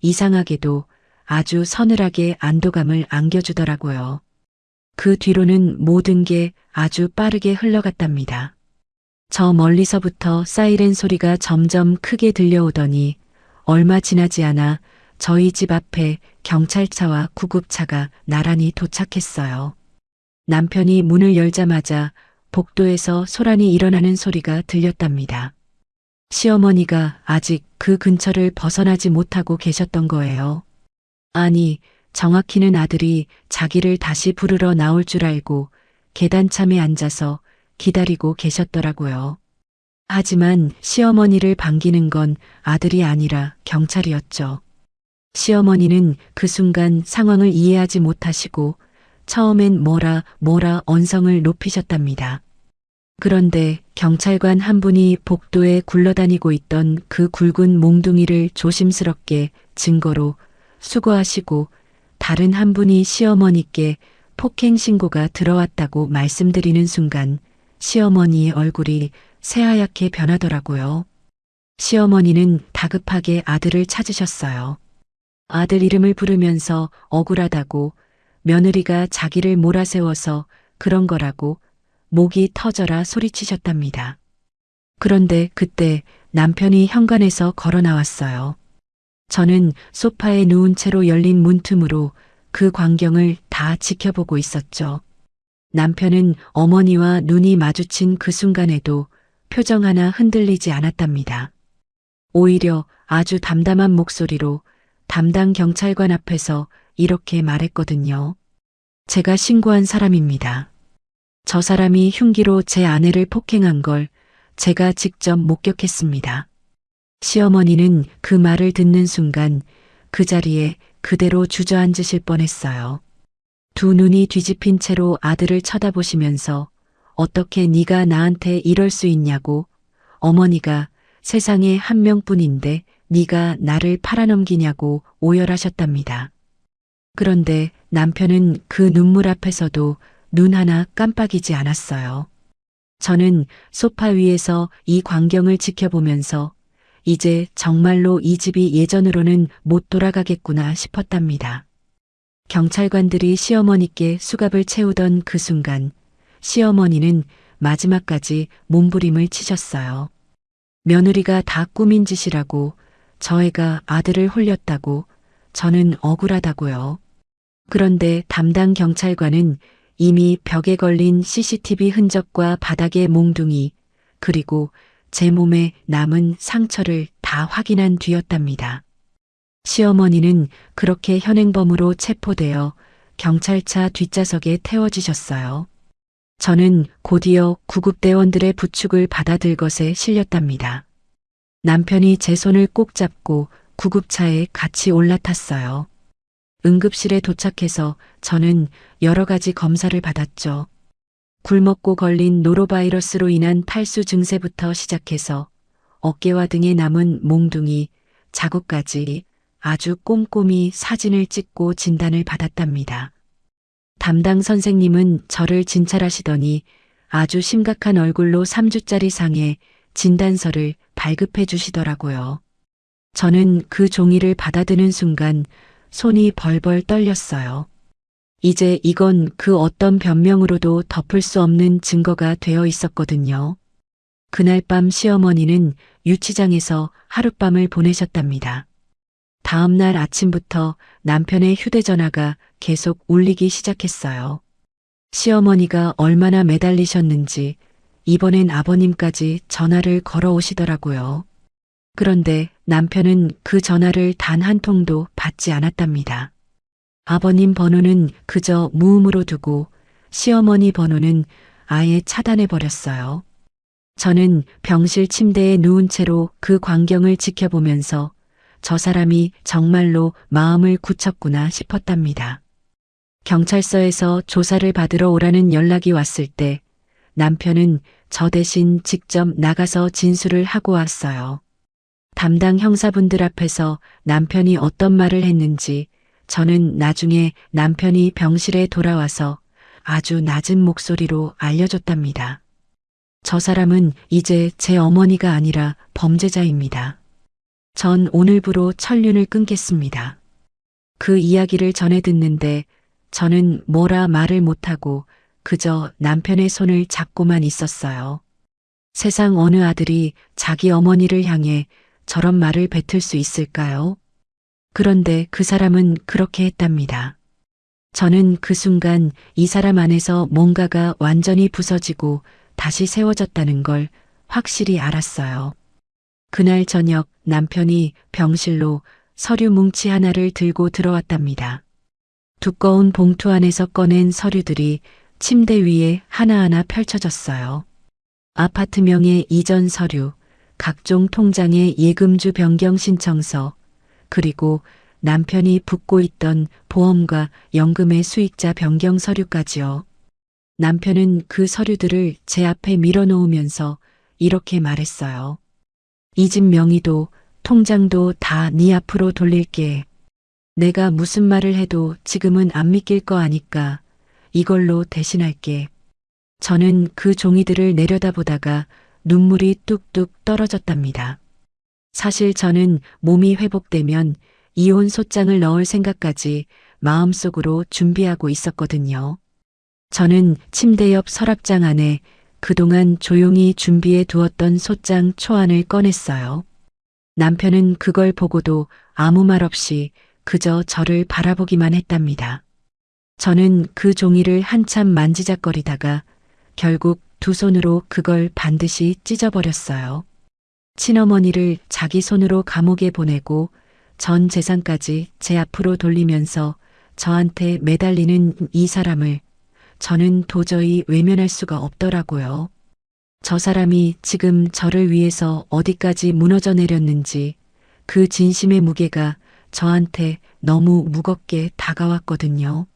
[SPEAKER 1] 이상하게도 아주 서늘하게 안도감을 안겨주더라고요. 그 뒤로는 모든 게 아주 빠르게 흘러갔답니다. 저 멀리서부터 사이렌 소리가 점점 크게 들려오더니 얼마 지나지 않아 저희 집 앞에 경찰차와 구급차가 나란히 도착했어요. 남편이 문을 열자마자 복도에서 소란이 일어나는 소리가 들렸답니다. 시어머니가 아직 그 근처를 벗어나지 못하고 계셨던 거예요. 아니, 정확히는 아들이 자기를 다시 부르러 나올 줄 알고 계단참에 앉아서 기다리고 계셨더라고요. 하지만 시어머니를 반기는 건 아들이 아니라 경찰이었죠. 시어머니는 그 순간 상황을 이해하지 못하시고 처음엔 뭐라 언성을 높이셨답니다. 그런데 경찰관 한 분이 복도에 굴러다니고 있던 그 굵은 몽둥이를 조심스럽게 증거로 수거하시고 다른 한 분이 시어머니께 폭행 신고가 들어왔다고 말씀드리는 순간 시어머니의 얼굴이 새하얗게 변하더라고요. 시어머니는 다급하게 아들을 찾으셨어요. 아들 이름을 부르면서 억울하다고 며느리가 자기를 몰아세워서 그런 거라고 목이 터져라 소리치셨답니다. 그런데 그때 남편이 현관에서 걸어 나왔어요. 저는 소파에 누운 채로 열린 문틈으로 그 광경을 다 지켜보고 있었죠. 남편은 어머니와 눈이 마주친 그 순간에도 표정 하나 흔들리지 않았답니다. 오히려 아주 담담한 목소리로 담당 경찰관 앞에서 이렇게 말했거든요. 제가 신고한 사람입니다. 저 사람이 흉기로 제 아내를 폭행한 걸 제가 직접 목격했습니다. 시어머니는 그 말을 듣는 순간 그 자리에 그대로 주저앉으실 뻔했어요. 두 눈이 뒤집힌 채로 아들을 쳐다보시면서 어떻게 네가 나한테 이럴 수 있냐고 어머니가 세상에 한 명뿐인데 네가 나를 팔아넘기냐고 오열하셨답니다. 그런데 남편은 그 눈물 앞에서도 눈 하나 깜빡이지 않았어요. 저는 소파 위에서 이 광경을 지켜보면서 이제 정말로 이 집이 예전으로는 못 돌아가겠구나 싶었답니다. 경찰관들이 시어머니께 수갑을 채우던 그 순간 시어머니는 마지막까지 몸부림을 치셨어요. 며느리가 다 꾸민 짓이라고 저 애가 아들을 홀렸다고 저는 억울하다고요. 그런데 담당 경찰관은 이미 벽에 걸린 CCTV 흔적과 바닥의 몽둥이 그리고 제 몸에 남은 상처를 다 확인한 뒤였답니다. 시어머니는 그렇게 현행범으로 체포되어 경찰차 뒷좌석에 태워지셨어요. 저는 곧이어 구급대원들의 부축을 받아들 것에 실렸답니다. 남편이 제 손을 꼭 잡고 구급차에 같이 올라탔어요. 응급실에 도착해서 저는 여러 가지 검사를 받았죠. 굶먹고 걸린 노로바이러스로 인한 탈수 증세부터 시작해서 어깨와 등에 남은 몽둥이, 자국까지 아주 꼼꼼히 사진을 찍고 진단을 받았답니다. 담당 선생님은 저를 진찰하시더니 아주 심각한 얼굴로 3주짜리 상에 진단서를 발급해 주시더라고요. 저는 그 종이를 받아드는 순간 손이 벌벌 떨렸어요. 이제 이건 그 어떤 변명으로도 덮을 수 없는 증거가 되어 있었거든요. 그날 밤 시어머니는 유치장에서 하룻밤을 보내셨답니다. 다음 날 아침부터 남편의 휴대전화가 계속 울리기 시작했어요. 시어머니가 얼마나 매달리셨는지 이번엔 아버님까지 전화를 걸어오시더라고요. 그런데 남편은 그 전화를 단 한 통도 받지 않았답니다. 아버님 번호는 그저 무음으로 두고 시어머니 번호는 아예 차단해버렸어요. 저는 병실 침대에 누운 채로 그 광경을 지켜보면서 저 사람이 정말로 마음을 굳혔구나 싶었답니다. 경찰서에서 조사를 받으러 오라는 연락이 왔을 때 남편은 저 대신 직접 나가서 진술을 하고 왔어요. 담당 형사분들 앞에서 남편이 어떤 말을 했는지 저는 나중에 남편이 병실에 돌아와서 아주 낮은 목소리로 알려줬답니다. 저 사람은 이제 제 어머니가 아니라 범죄자입니다. 전 오늘부로 천륜을 끊겠습니다. 그 이야기를 전해 듣는데 저는 뭐라 말을 못하고 그저 남편의 손을 잡고만 있었어요. 세상 어느 아들이 자기 어머니를 향해 저런 말을 뱉을 수 있을까요? 그런데 그 사람은 그렇게 했답니다. 저는 그 순간 이 사람 안에서 뭔가가 완전히 부서지고 다시 세워졌다는 걸 확실히 알았어요. 그날 저녁 남편이 병실로 서류 뭉치 하나를 들고 들어왔답니다. 두꺼운 봉투 안에서 꺼낸 서류들이 침대 위에 하나하나 펼쳐졌어요. 아파트명의 이전 서류, 각종 통장의 예금주 변경 신청서, 그리고 남편이 붓고 있던 보험과 연금의 수익자 변경 서류까지요. 남편은 그 서류들을 제 앞에 밀어놓으면서 이렇게 말했어요. 이 집 명의도 통장도 다 네 앞으로 돌릴게. 내가 무슨 말을 해도 지금은 안 믿길 거 아니까 이걸로 대신할게. 저는 그 종이들을 내려다보다가 눈물이 뚝뚝 떨어졌답니다. 사실 저는 몸이 회복되면 이혼 소장을 넣을 생각까지 마음속으로 준비하고 있었거든요. 저는 침대 옆 서랍장 안에 그동안 조용히 준비해 두었던 소장 초안을 꺼냈어요. 남편은 그걸 보고도 아무 말 없이 그저 저를 바라보기만 했답니다. 저는 그 종이를 한참 만지작거리다가 결국 두 손으로 그걸 반드시 찢어버렸어요. 친어머니를 자기 손으로 감옥에 보내고 전 재산까지 제 앞으로 돌리면서 저한테 매달리는 이 사람을 저는 도저히 외면할 수가 없더라고요. 저 사람이 지금 저를 위해서 어디까지 무너져 내렸는지 그 진심의 무게가 저한테 너무 무겁게 다가왔거든요.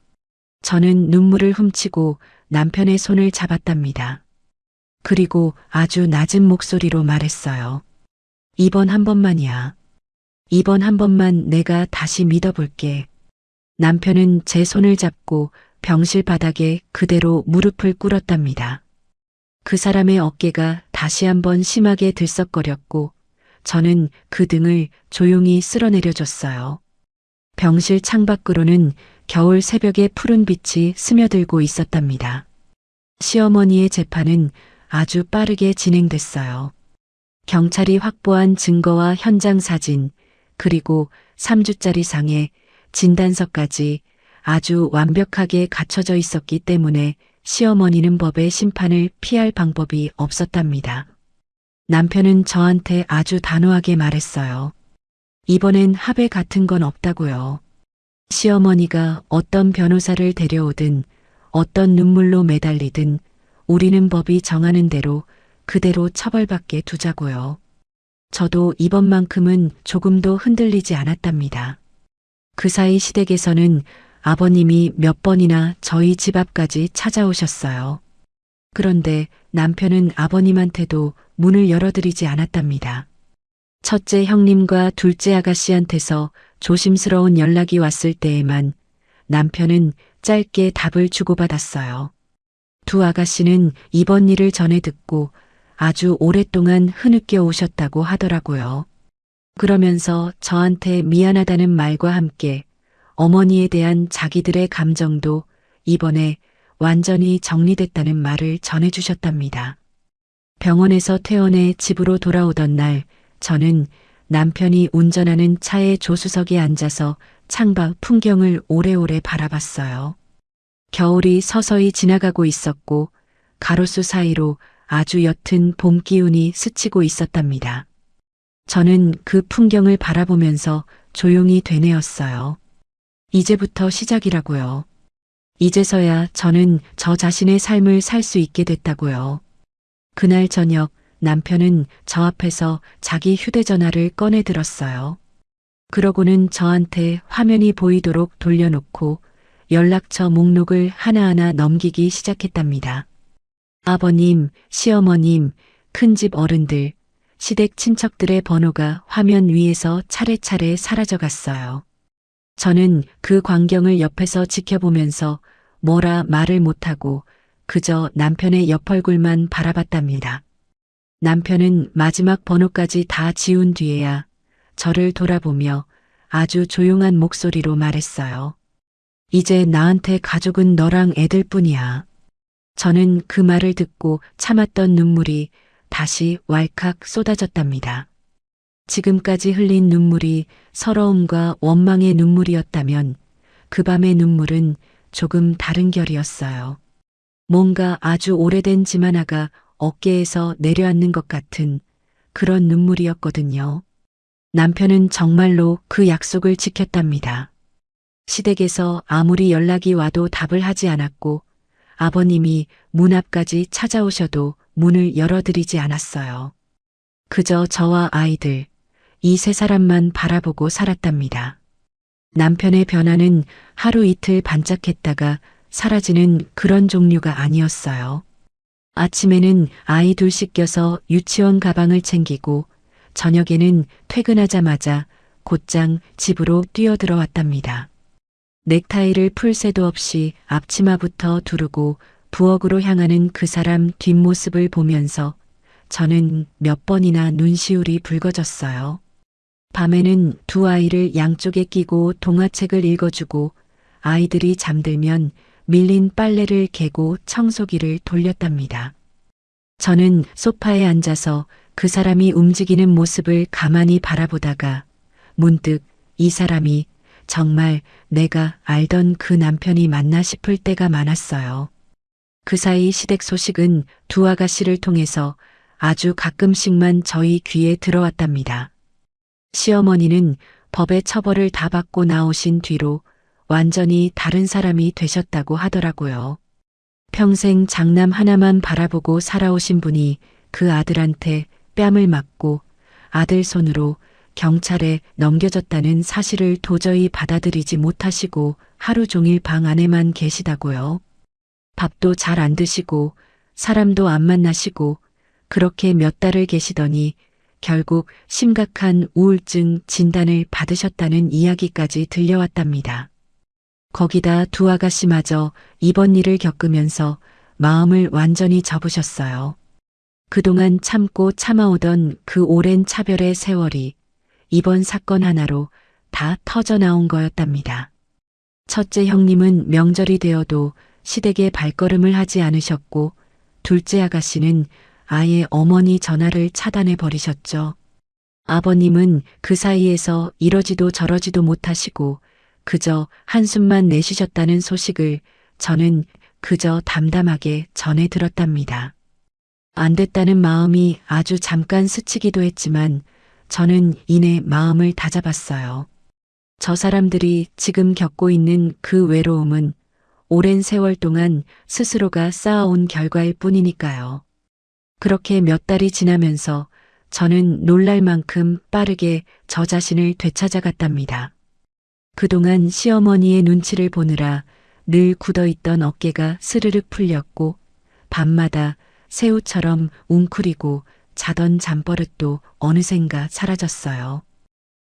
[SPEAKER 1] 저는 눈물을 훔치고 남편의 손을 잡았답니다. 그리고 아주 낮은 목소리로 말했어요. 이번 한 번만이야. 이번 한 번만 내가 다시 믿어볼게. 남편은 제 손을 잡고 병실 바닥에 그대로 무릎을 꿇었답니다. 그 사람의 어깨가 다시 한번 심하게 들썩거렸고 저는 그 등을 조용히 쓸어내려줬어요. 병실 창밖으로는 겨울 새벽의 푸른 빛이 스며들고 있었답니다. 시어머니의 재판은 아주 빠르게 진행됐어요. 경찰이 확보한 증거와 현장 사진, 그리고 3주짜리 상해, 진단서까지 아주 완벽하게 갖춰져 있었기 때문에 시어머니는 법의 심판을 피할 방법이 없었답니다. 남편은 저한테 아주 단호하게 말했어요. 이번엔 합의 같은 건 없다고요. 시어머니가 어떤 변호사를 데려오든 어떤 눈물로 매달리든 우리는 법이 정하는 대로 그대로 처벌받게 두자고요. 저도 이번만큼은 조금도 흔들리지 않았답니다. 그 사이 시댁에서는 아버님이 몇 번이나 저희 집 앞까지 찾아오셨어요. 그런데 남편은 아버님한테도 문을 열어드리지 않았답니다. 첫째 형님과 둘째 아가씨한테서 조심스러운 연락이 왔을 때에만 남편은 짧게 답을 주고받았어요. 두 아가씨는 이번 일을 전해 듣고 아주 오랫동안 흐느껴 오셨다고 하더라고요. 그러면서 저한테 미안하다는 말과 함께 어머니에 대한 자기들의 감정도 이번에 완전히 정리됐다는 말을 전해주셨답니다. 병원에서 퇴원해 집으로 돌아오던 날 저는 남편이 운전하는 차의 조수석에 앉아서 창밖 풍경을 오래오래 바라봤어요. 겨울이 서서히 지나가고 있었고 가로수 사이로 아주 옅은 봄 기운이 스치고 있었답니다. 저는 그 풍경을 바라보면서 조용히 되뇌었어요. 이제부터 시작이라고요. 이제서야 저는 저 자신의 삶을 살 수 있게 됐다고요. 그날 저녁 남편은 저 앞에서 자기 휴대전화를 꺼내 들었어요. 그러고는 저한테 화면이 보이도록 돌려놓고 연락처 목록을 하나하나 넘기기 시작했답니다. 아버님, 시어머님, 큰집 어른들, 시댁 친척들의 번호가 화면 위에서 차례차례 사라져갔어요. 저는 그 광경을 옆에서 지켜보면서 뭐라 말을 못하고 그저 남편의 옆얼굴만 바라봤답니다. 남편은 마지막 번호까지 다 지운 뒤에야 저를 돌아보며 아주 조용한 목소리로 말했어요. 이제 나한테 가족은 너랑 애들뿐이야. 저는 그 말을 듣고 참았던 눈물이 다시 왈칵 쏟아졌답니다. 지금까지 흘린 눈물이 서러움과 원망의 눈물이었다면 그 밤의 눈물은 조금 다른 결이었어요. 뭔가 아주 오래된 짐 하나가 어깨에서 내려앉는 것 같은 그런 눈물이었거든요. 남편은 정말로 그 약속을 지켰답니다. 시댁에서 아무리 연락이 와도 답을 하지 않았고 아버님이 문 앞까지 찾아오셔도 문을 열어드리지 않았어요. 그저 저와 아이들, 이 세 사람만 바라보고 살았답니다. 남편의 변화는 하루 이틀 반짝했다가 사라지는 그런 종류가 아니었어요. 아침에는 아이 둘씩 껴서 유치원 가방을 챙기고 저녁에는 퇴근하자마자 곧장 집으로 뛰어들어왔답니다. 넥타이를 풀 새도 없이 앞치마부터 두르고 부엌으로 향하는 그 사람 뒷모습을 보면서 저는 몇 번이나 눈시울이 붉어졌어요. 밤에는 두 아이를 양쪽에 끼고 동화책을 읽어주고 아이들이 잠들면 밀린 빨래를 개고 청소기를 돌렸답니다. 저는 소파에 앉아서 그 사람이 움직이는 모습을 가만히 바라보다가 문득 이 사람이 정말 내가 알던 그 남편이 맞나 싶을 때가 많았어요. 그 사이 시댁 소식은 두 아가씨를 통해서 아주 가끔씩만 저희 귀에 들어왔답니다. 시어머니는 법의 처벌을 다 받고 나오신 뒤로 완전히 다른 사람이 되셨다고 하더라고요. 평생 장남 하나만 바라보고 살아오신 분이 그 아들한테 뺨을 맞고 아들 손으로 경찰에 넘겨졌다는 사실을 도저히 받아들이지 못하시고 하루 종일 방 안에만 계시다고요. 밥도 잘 안 드시고 사람도 안 만나시고 그렇게 몇 달을 계시더니 결국 심각한 우울증 진단을 받으셨다는 이야기까지 들려왔답니다. 거기다 두 아가씨마저 이번 일을 겪으면서 마음을 완전히 접으셨어요. 그동안 참고 참아오던 그 오랜 차별의 세월이 이번 사건 하나로 다 터져나온 거였답니다. 첫째 형님은 명절이 되어도 시댁에 발걸음을 하지 않으셨고 둘째 아가씨는 아예 어머니 전화를 차단해 버리셨죠. 아버님은 그 사이에서 이러지도 저러지도 못하시고 그저 한숨만 내쉬셨다는 소식을 저는 그저 담담하게 전해 들었답니다. 안 됐다는 마음이 아주 잠깐 스치기도 했지만 저는 이내 마음을 다잡았어요. 저 사람들이 지금 겪고 있는 그 외로움은 오랜 세월 동안 스스로가 쌓아온 결과일 뿐이니까요. 그렇게 몇 달이 지나면서 저는 놀랄 만큼 빠르게 저 자신을 되찾아갔답니다. 그동안 시어머니의 눈치를 보느라 늘 굳어있던 어깨가 스르륵 풀렸고 밤마다 새우처럼 웅크리고 자던 잠버릇도 어느샌가 사라졌어요.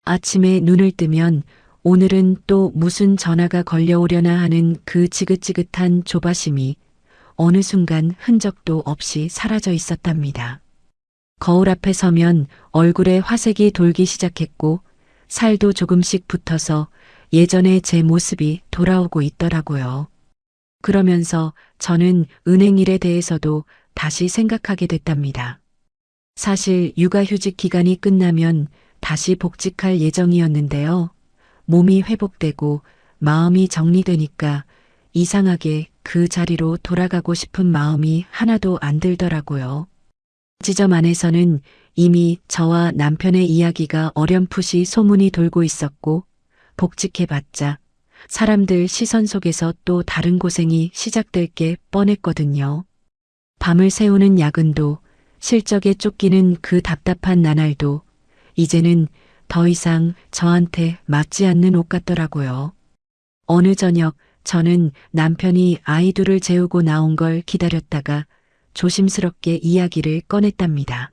[SPEAKER 1] 아침에 눈을 뜨면 오늘은 또 무슨 전화가 걸려오려나 하는 그 지긋지긋한 조바심이 어느 순간 흔적도 없이 사라져 있었답니다. 거울 앞에 서면 얼굴에 화색이 돌기 시작했고 살도 조금씩 붙어서 예전의 제 모습이 돌아오고 있더라고요. 그러면서 저는 은행 일에 대해서도 다시 생각하게 됐답니다. 사실 육아휴직 기간이 끝나면 다시 복직할 예정이었는데요. 몸이 회복되고 마음이 정리되니까 이상하게 그 자리로 돌아가고 싶은 마음이 하나도 안 들더라고요. 지점 안에서는 이미 저와 남편의 이야기가 어렴풋이 소문이 돌고 있었고 복직해봤자 사람들 시선 속에서 또 다른 고생이 시작될 게 뻔했거든요. 밤을 새우는 야근도 실적에 쫓기는 그 답답한 나날도 이제는 더 이상 저한테 맞지 않는 옷 같더라고요. 어느 저녁 저는 남편이 아이 둘을 재우고 나온 걸 기다렸다가 조심스럽게 이야기를 꺼냈답니다.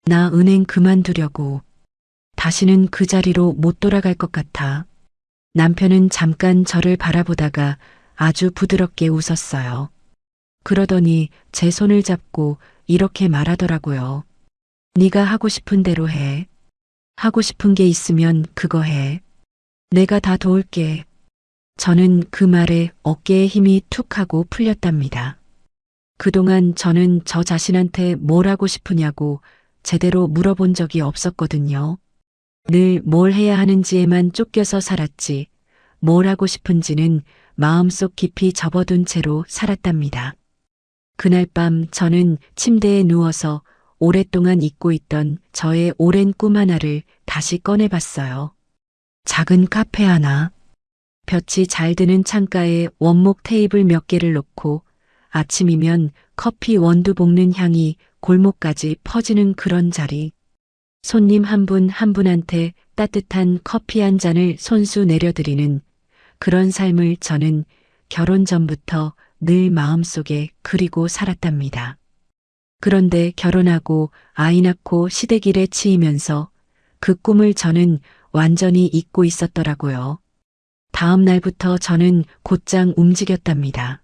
[SPEAKER 1] 나 은행 그만두려고. 다시는 그 자리로 못 돌아갈 것 같아. 남편은 잠깐 저를 바라보다가 아주 부드럽게 웃었어요. 그러더니 제 손을 잡고 이렇게 말하더라고요. 네가 하고 싶은 대로 해. 하고 싶은 게 있으면 그거 해. 내가 다 도울게. 저는 그 말에 어깨에 힘이 툭 하고 풀렸답니다. 그동안 저는 저 자신한테 뭘 하고 싶으냐고 제대로 물어본 적이 없었거든요. 늘 뭘 해야 하는지에만 쫓겨서 살았지, 뭘 하고 싶은지는 마음속 깊이 접어둔 채로 살았답니다. 그날 밤 저는 침대에 누워서 오랫동안 잊고 있던 저의 오랜 꿈 하나를 다시 꺼내봤어요. 작은 카페 하나. 볕이 잘 드는 창가에 원목 테이블 몇 개를 놓고 아침이면 커피 원두 볶는 향이 골목까지 퍼지는 그런 자리. 손님 한 분 한 분한테 따뜻한 커피 한 잔을 손수 내려드리는 그런 삶을 저는 결혼 전부터 늘 마음속에 그리고 살았답니다. 그런데 결혼하고 아이 낳고 시댁일에 치이면서 그 꿈을 저는 완전히 잊고 있었더라고요. 다음 날부터 저는 곧장 움직였답니다.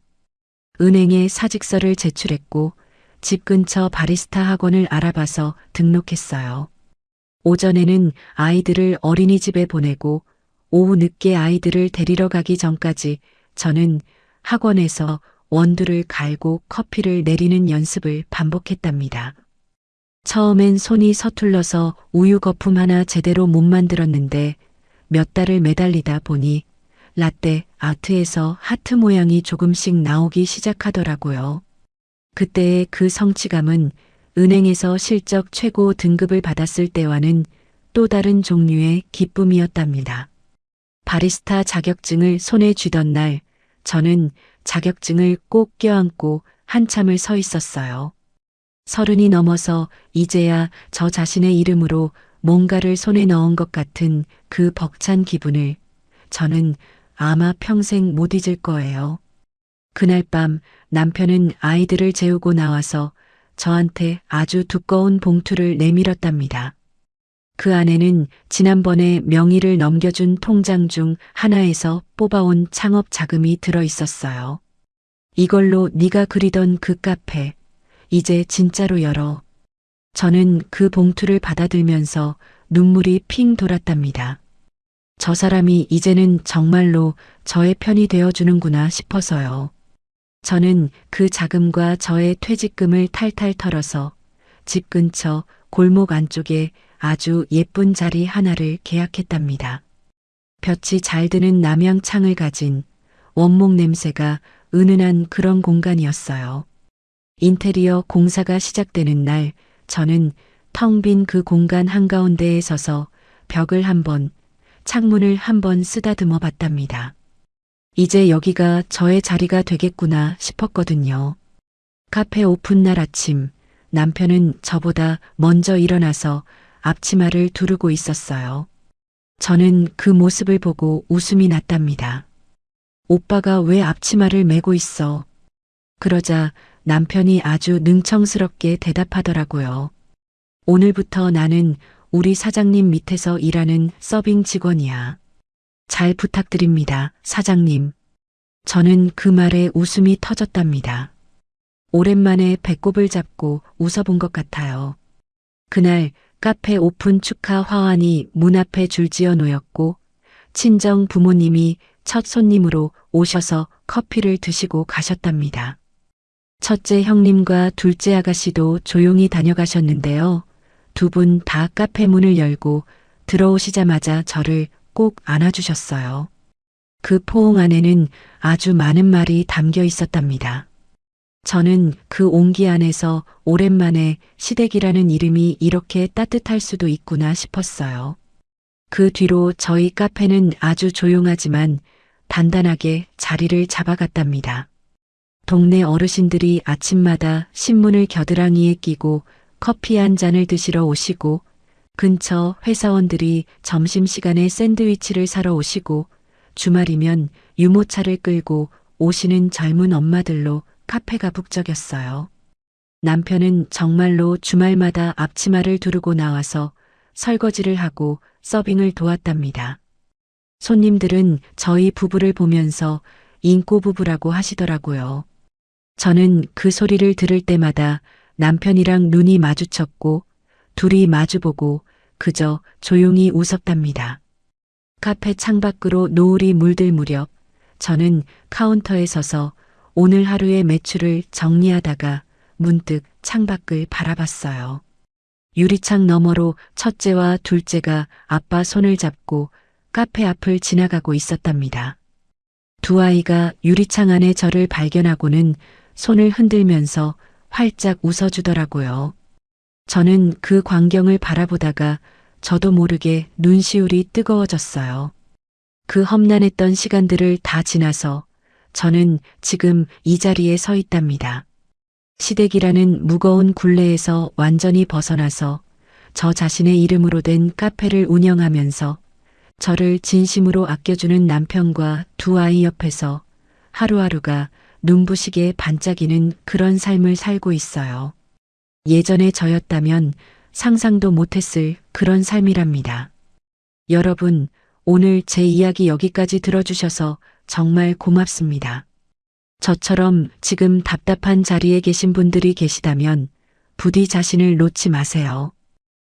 [SPEAKER 1] 은행에 사직서를 제출했고 집 근처 바리스타 학원을 알아봐서 등록했어요. 오전에는 아이들을 어린이집에 보내고 오후 늦게 아이들을 데리러 가기 전까지 저는 학원에서 원두를 갈고 커피를 내리는 연습을 반복했답니다. 처음엔 손이 서툴러서 우유 거품 하나 제대로 못 만들었는데 몇 달을 매달리다 보니 라떼 아트에서 하트 모양이 조금씩 나오기 시작하더라고요. 그때의 그 성취감은 은행에서 실적 최고 등급을 받았을 때와는 또 다른 종류의 기쁨이었답니다. 바리스타 자격증을 손에 쥐던 날 저는 자격증을 꼭 껴안고 한참을 서 있었어요. 30이 넘어서 이제야 저 자신의 이름으로 뭔가를 손에 넣은 것 같은 그 벅찬 기분을 저는 아마 평생 못 잊을 거예요. 그날 밤 남편은 아이들을 재우고 나와서 저한테 아주 두꺼운 봉투를 내밀었답니다. 그 안에는 지난번에 명의를 넘겨준 통장 중 하나에서 뽑아온 창업 자금이 들어 있었어요. 이걸로 네가 그리던 그 카페, 이제 진짜로 열어. 저는 그 봉투를 받아들면서 눈물이 핑 돌았답니다. 저 사람이 이제는 정말로 저의 편이 되어주는구나 싶어서요. 저는 그 자금과 저의 퇴직금을 탈탈 털어서 집 근처 골목 안쪽에 아주 예쁜 자리 하나를 계약했답니다. 볕이 잘 드는 남향창을 가진 원목 냄새가 은은한 그런 공간이었어요. 인테리어 공사가 시작되는 날 저는 텅 빈 그 공간 한가운데에 서서 벽을 한번, 창문을 한번 쓰다듬어 봤답니다. 이제 여기가 저의 자리가 되겠구나 싶었거든요. 카페 오픈 날 아침, 남편은 저보다 먼저 일어나서 앞치마를 두르고 있었어요. 저는 그 모습을 보고 웃음이 났답니다. 오빠가 왜 앞치마를 메고 있어? 그러자 남편이 아주 능청스럽게 대답하더라고요. 오늘부터 나는 우리 사장님 밑에서 일하는 서빙 직원이야. 잘 부탁드립니다, 사장님. 저는 그 말에 웃음이 터졌답니다. 오랜만에 배꼽을 잡고 웃어본 것 같아요. 그날 카페 오픈 축하 화환이 문 앞에 줄지어 놓였고 친정 부모님이 첫 손님으로 오셔서 커피를 드시고 가셨답니다. 첫째 형님과 둘째 아가씨도 조용히 다녀가셨는데요. 두 분 다 카페 문을 열고 들어오시자마자 저를 꼭 안아주셨어요. 그 포옹 안에는 아주 많은 말이 담겨 있었답니다. 저는 그 온기 안에서 오랜만에 시댁이라는 이름이 이렇게 따뜻할 수도 있구나 싶었어요. 그 뒤로 저희 카페는 아주 조용하지만 단단하게 자리를 잡아갔답니다. 동네 어르신들이 아침마다 신문을 겨드랑이에 끼고 커피 한 잔을 드시러 오시고 근처 회사원들이 점심시간에 샌드위치를 사러 오시고 주말이면 유모차를 끌고 오시는 젊은 엄마들로 카페가 북적였어요. 남편은 정말로 주말마다 앞치마를 두르고 나와서 설거지를 하고 서빙을 도왔답니다. 손님들은 저희 부부를 보면서 인꼬 부부라고 하시더라고요. 저는 그 소리를 들을 때마다 남편이랑 눈이 마주쳤고 둘이 마주보고 그저 조용히 웃었답니다. 카페 창밖으로 노을이 물들 무렵 저는 카운터에 서서 오늘 하루의 매출을 정리하다가 문득 창밖을 바라봤어요. 유리창 너머로 첫째와 둘째가 아빠 손을 잡고 카페 앞을 지나가고 있었답니다. 두 아이가 유리창 안에 저를 발견하고는 손을 흔들면서 활짝 웃어주더라고요. 저는 그 광경을 바라보다가 저도 모르게 눈시울이 뜨거워졌어요. 그 험난했던 시간들을 다 지나서 저는 지금 이 자리에 서 있답니다. 시댁이라는 무거운 굴레에서 완전히 벗어나서 저 자신의 이름으로 된 카페를 운영하면서 저를 진심으로 아껴주는 남편과 두 아이 옆에서 하루하루가 눈부시게 반짝이는 그런 삶을 살고 있어요. 예전에 저였다면 상상도 못했을 그런 삶이랍니다. 여러분, 오늘 제 이야기 여기까지 들어주셔서 정말 고맙습니다. 저처럼 지금 답답한 자리에 계신 분들이 계시다면 부디 자신을 놓지 마세요.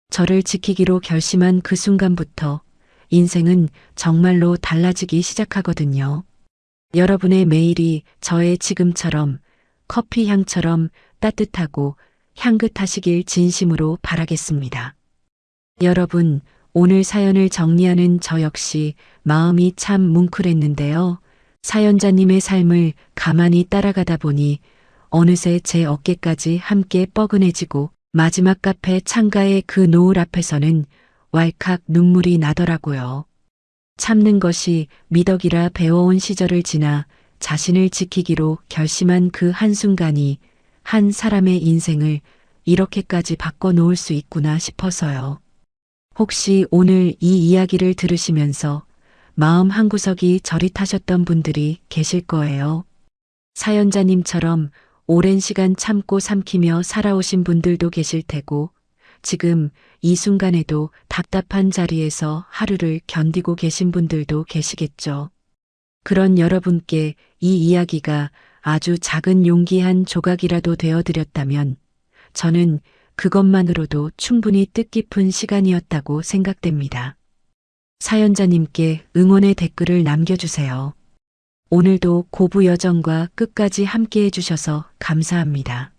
[SPEAKER 1] 저를 지키기로 결심한 그 순간부터 인생은 정말로 달라지기 시작하거든요. 여러분의 매일이 저의 지금처럼 커피 향처럼 따뜻하고 향긋하시길 진심으로 바라겠습니다. 여러분, 오늘 사연을 정리하는 저 역시 마음이 참 뭉클했는데요. 사연자님의 삶을 가만히 따라가다 보니 어느새 제 어깨까지 함께 뻐근해지고 마지막 카페 창가의 그 노을 앞에서는 왈칵 눈물이 나더라고요. 참는 것이 미덕이라 배워온 시절을 지나 자신을 지키기로 결심한 그 한순간이 한 사람의 인생을 이렇게까지 바꿔놓을 수 있구나 싶어서요. 혹시 오늘 이 이야기를 들으시면서 마음 한구석이 저릿하셨던 분들이 계실 거예요. 사연자님처럼 오랜 시간 참고 삼키며 살아오신 분들도 계실 테고, 지금 이 순간에도 답답한 자리에서 하루를 견디고 계신 분들도 계시겠죠. 그런 여러분께 이 이야기가 아주 작은 용기 한 조각이라도 되어드렸다면 저는 그것만으로도 충분히 뜻깊은 시간이었다고 생각됩니다. 사연자님께 응원의 댓글을 남겨주세요. 오늘도 고부 여정과 끝까지 함께 해주셔서 감사합니다.